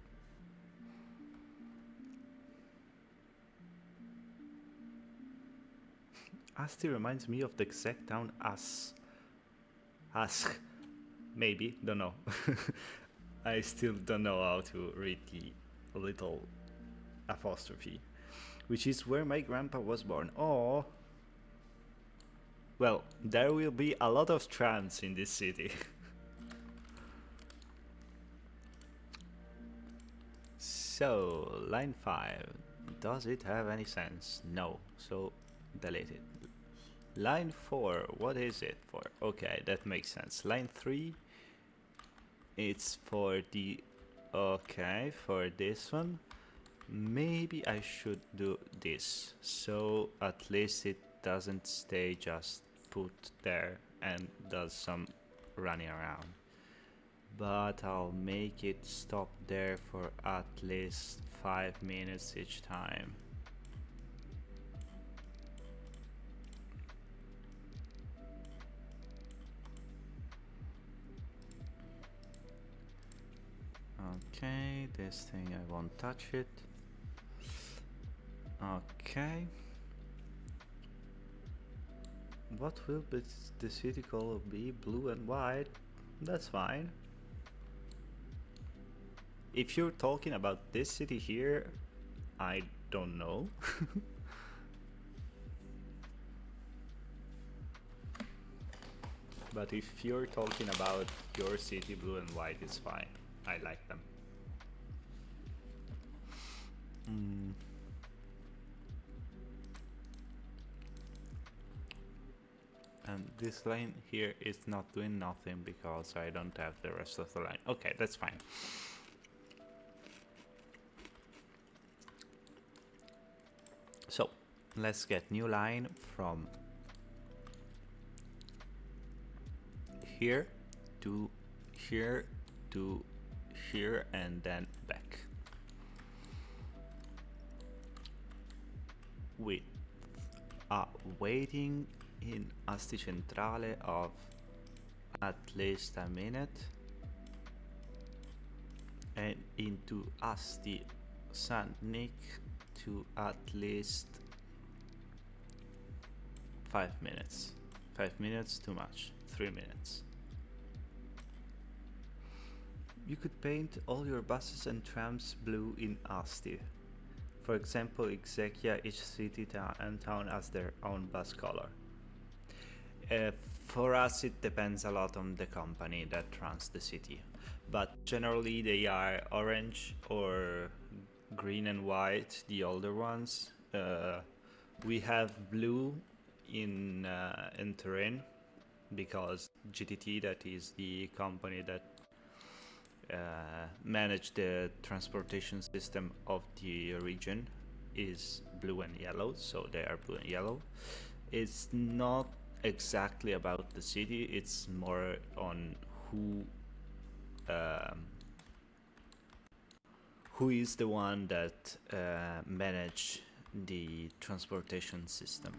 Asti reminds me of the exact town Ask. Maybe, don't know. I still don't know how to read the little apostrophe, which is where my grandpa was born. Oh, well, there will be a lot of trams in this city. So, line 5. Does it have any sense? No, so delete it. Line 4, what is it for? Okay, that makes sense. Line 3, it's for the... Okay, for this one. Maybe I should do this, so at least it doesn't stay just put there and does some running around. But I'll make it stop there for at least 5 minutes each time. Okay, this thing I won't touch it. Okay. What will the city color be? Blue and white? That's fine. If you're talking about this city here, I don't know. But if you're talking about your city, blue and white is fine. I like them. And this line here is not doing nothing because I don't have the rest of the line. Okay, that's fine. So let's get new line from here to here to here and then back with a waiting in Asti Centrale of at least a minute and into Asti San Nick to at least 5 minutes. 5 minutes too much. 3 minutes. You could paint all your buses and trams blue in Asti. For example, Exekia, each city and town has their own bus color. For us, it depends a lot on the company that runs the city, but generally they are orange or green and white, the older ones. We have blue in Turin because GTT, that is the company that manage the transportation system of the region, is blue and yellow, so they are blue and yellow. It's not exactly about the city, it's more on who is the one that manage the transportation system.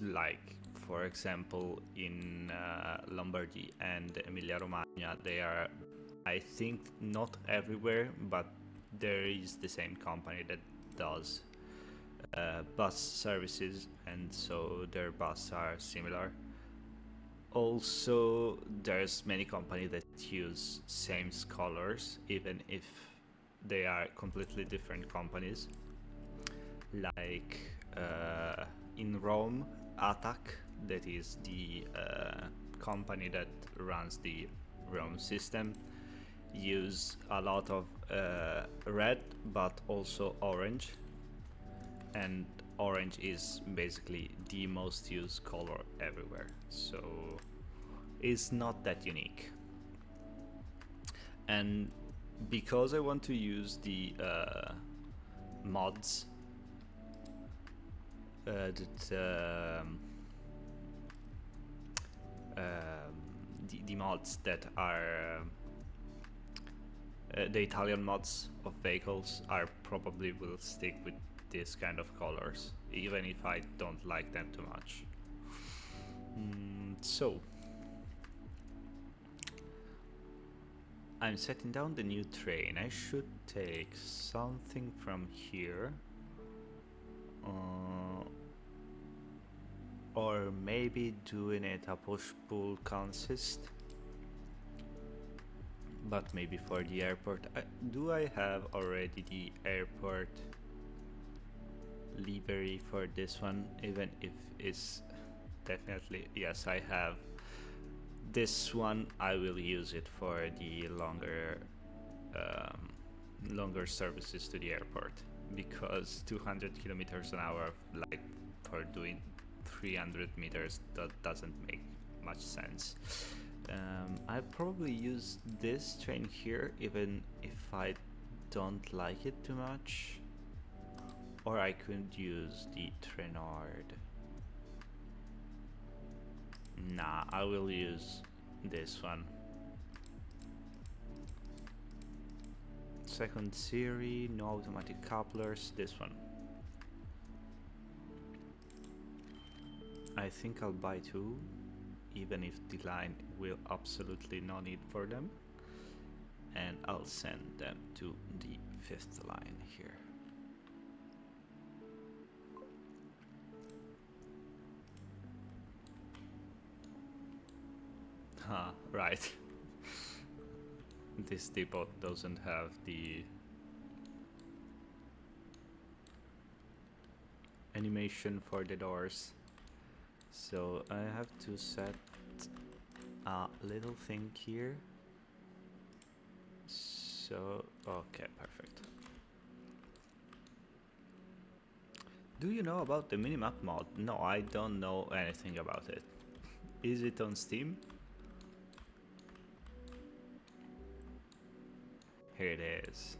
Like, for example, in Lombardy and Emilia-Romagna, they are, I think, not everywhere, but there is the same company that does bus services, and so their buses are similar. Also, there's many companies that use same colors, even if they are completely different companies. Like in Rome, ATAC, that is the company that runs the Rome system, use a lot of red, but also orange. And orange is basically the most used color everywhere, so it's not that unique. And because I want to use the mods, the mods that are the Italian mods of vehicles are probably will stick with this kind of colors, even if I don't like them too much. So I'm setting down the new train. I should take something from here, or maybe doing it a push-pull consist, but maybe for the airport. Do I have already the airport livery for this one? Even if it's definitely, yes, I have. This one I will use it for the longer services to the airport, because 200 kilometers an hour, like for doing 300 meters, that doesn't make much sense. I probably use this train here even if I don't like it too much, or I could use the Trenord. Nah, I will use this one. Second series, no automatic couplers, this one. I think I'll buy two, even if the line will absolutely no need for them. And I'll send them to the 5th line here. Right. This depot doesn't have the animation for the doors, so I have to set a little thing here. So, okay, perfect. Do you know about the minimap mod? No, I don't know anything about it. Is it on Steam? Here it is.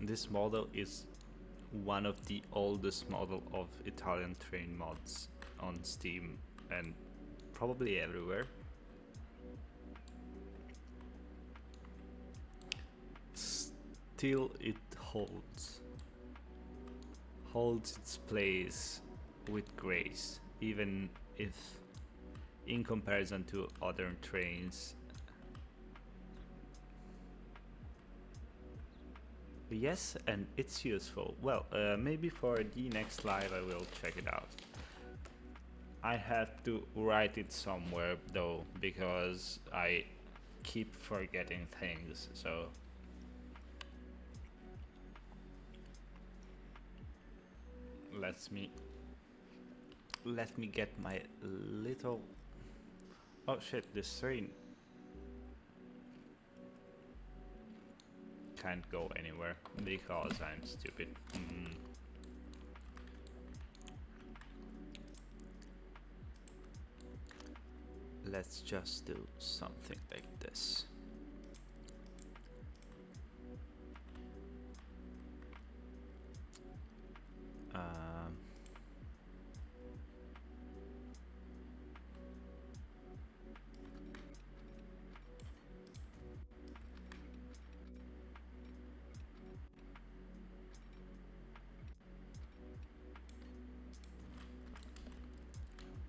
This model is one of the oldest model of Italian train mods on Steam and probably everywhere. Still it holds its place with grace, even if in comparison to other trains. Yes, and it's useful. Well, maybe for the next live I will check it out. I have to write it somewhere though, because I keep forgetting things, so let me get my little... Oh shit, this train can't go anywhere because I'm stupid. Let's just do something like this.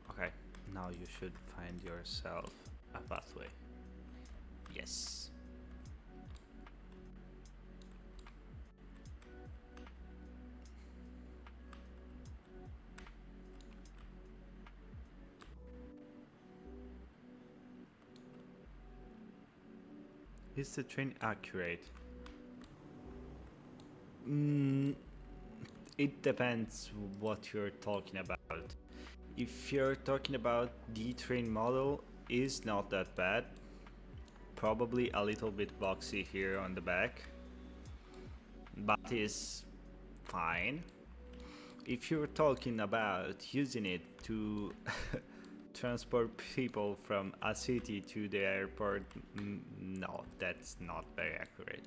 Okay, now you should find yourself a pathway. Yes. Is the train accurate? It depends what you're talking about. If you're talking about the train model, is not that bad. Probably a little bit boxy here on the back, but is fine. If you're talking about using it to transport people from a city to the airport, no, that's not very accurate.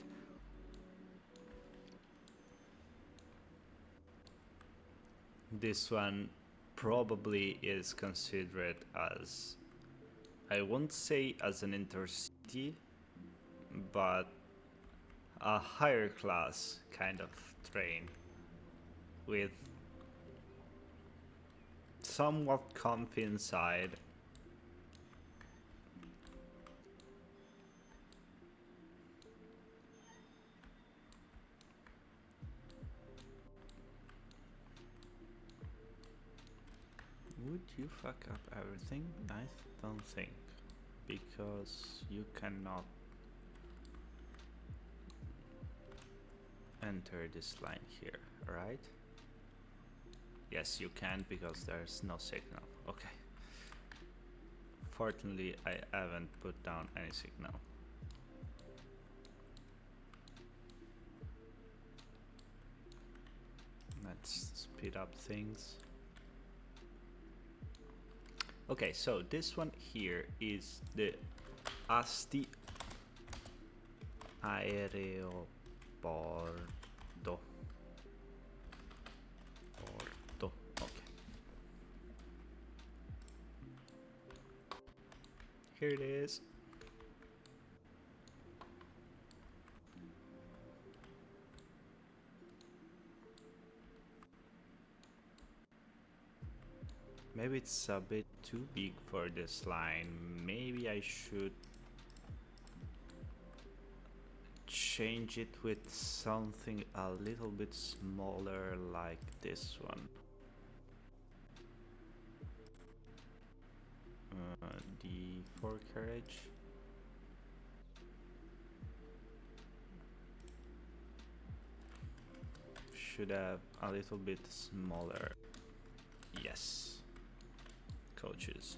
This one probably is considered as, I won't say as an intercity, but a higher class kind of train with somewhat comfy inside. Would you fuck up everything? I don't think, because you cannot enter this line here, right? Yes, you can, because there's no signal. Okay. Fortunately, I haven't put down any signal. Let's speed up things. Okay, so this one here is the Asti Aeroporto. Porto. Okay. Here it is. Maybe it's a bit too big for this line. Maybe I should change it with something a little bit smaller, like this one. The 4 carriage. Should have a little bit smaller. Yes. Coaches.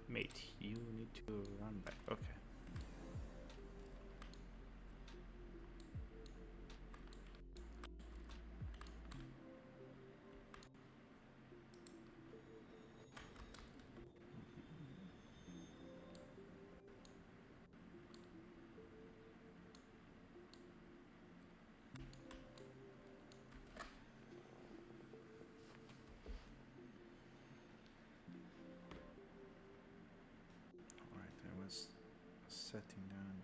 Mate, you need to run back. Okay. Alright, I was setting down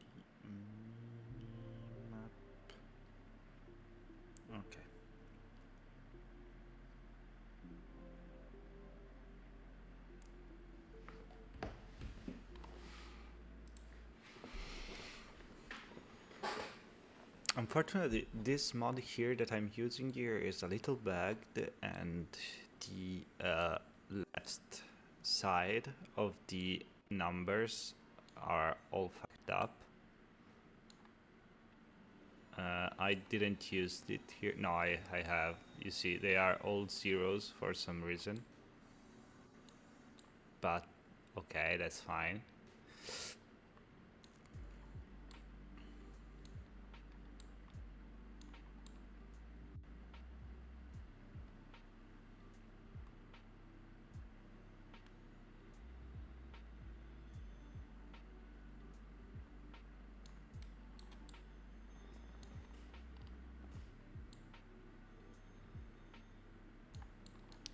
the map. Okay. Unfortunately, this mod here that I'm using here is a little bugged, and the left side of the numbers are all fucked up. I didn't use it here. No, I have. You see, they are all zeros for some reason. But okay, that's fine.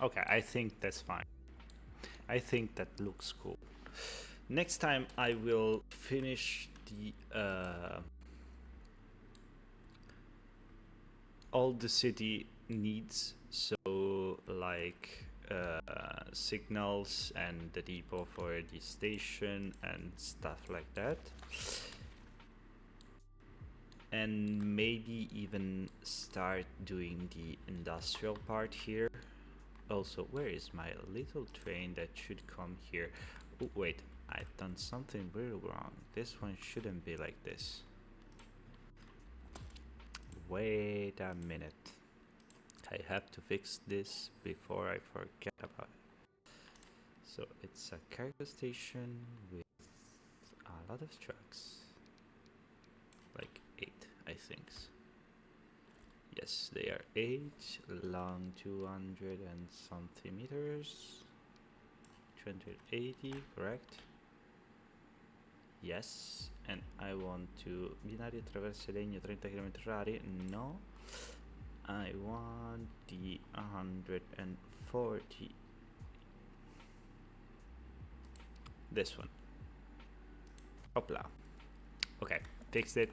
Okay, I think that's fine. I think that looks cool. Next time I will finish the all the city needs, so like signals and the depot for the station and stuff like that, and maybe even start doing the industrial part here. Also, where is my little train that should come here? Oh, wait, I've done something very wrong. This one shouldn't be like this. Wait a minute. I have to fix this before I forget about it. So it's a cargo station with a lot of trucks. Like 8, I think. Yes, they are 8, long 200 and something meters. 280, correct? Yes. And I want to binari attraverso legno 30 km/h. No. I want the 140. This one. Hopla. Okay, fixed it.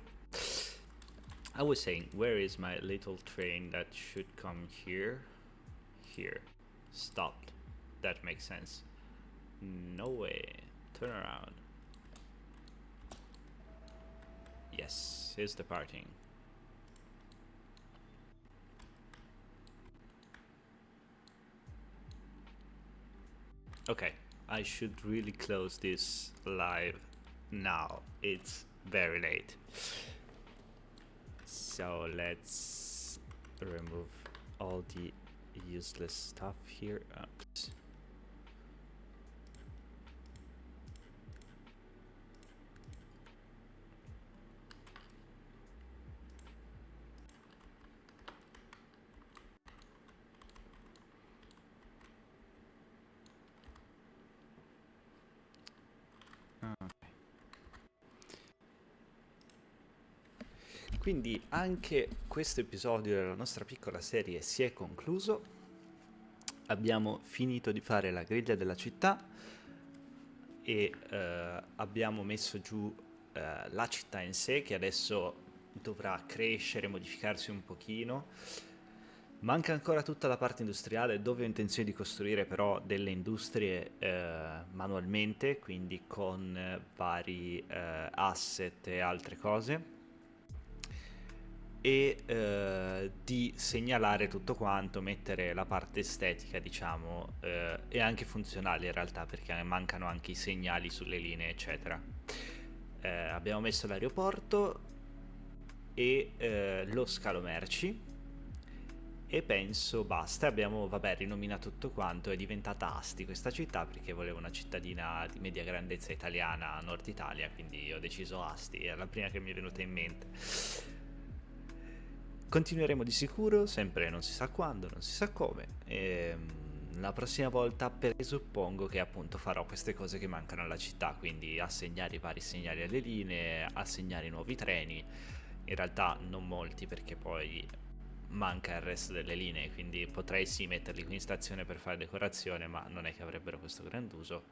I was saying, where is my little train that should come here? Here. Stopped. That makes sense. No way. Turn around. Yes, it's departing. Okay, I should really close this live now. It's very late. So let's remove all the useless stuff here. Oops. Quindi anche questo episodio della nostra piccola serie si è concluso. Abbiamo finito di fare la griglia della città e abbiamo messo giù la città in sé, che adesso dovrà crescere, modificarsi un pochino. Manca ancora tutta la parte industriale, dove ho intenzione di costruire però delle industrie manualmente, quindi con vari asset e altre cose, e di segnalare tutto quanto, mettere la parte estetica, diciamo, e anche funzionale in realtà, perché mancano anche i segnali sulle linee, eccetera. Abbiamo messo l'aeroporto e lo scalo merci, e penso basta. Abbiamo, vabbè, rinominato tutto quanto. È diventata Asti questa città, perché volevo una cittadina di media grandezza italiana a Nord Italia, quindi ho deciso Asti, è la prima che mi è venuta in mente. Continueremo di sicuro, sempre non si sa quando, non si sa come, e la prossima volta presuppongo che appunto farò queste cose che mancano alla città, quindi assegnare i vari segnali alle linee, assegnare i nuovi treni. In realtà non molti, perché poi manca il resto delle linee, quindi potrei sì metterli qui in stazione per fare decorazione, ma non è che avrebbero questo grand'uso,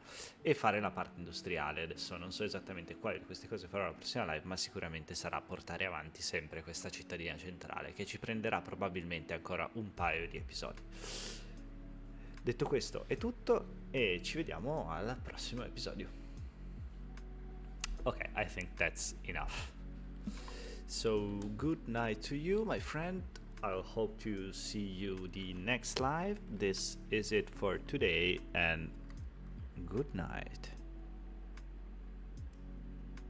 e fare la parte industriale. Adesso non so esattamente quali di queste cose farò la prossima live, ma sicuramente sarà portare avanti sempre questa cittadina centrale, che ci prenderà probabilmente ancora un paio di episodi. Detto questo è tutto, e ci vediamo al prossimo episodio. Ok, I think that's enough. So good night to you, my friend. I'll hope to see you the next live. This is it for today, and good night.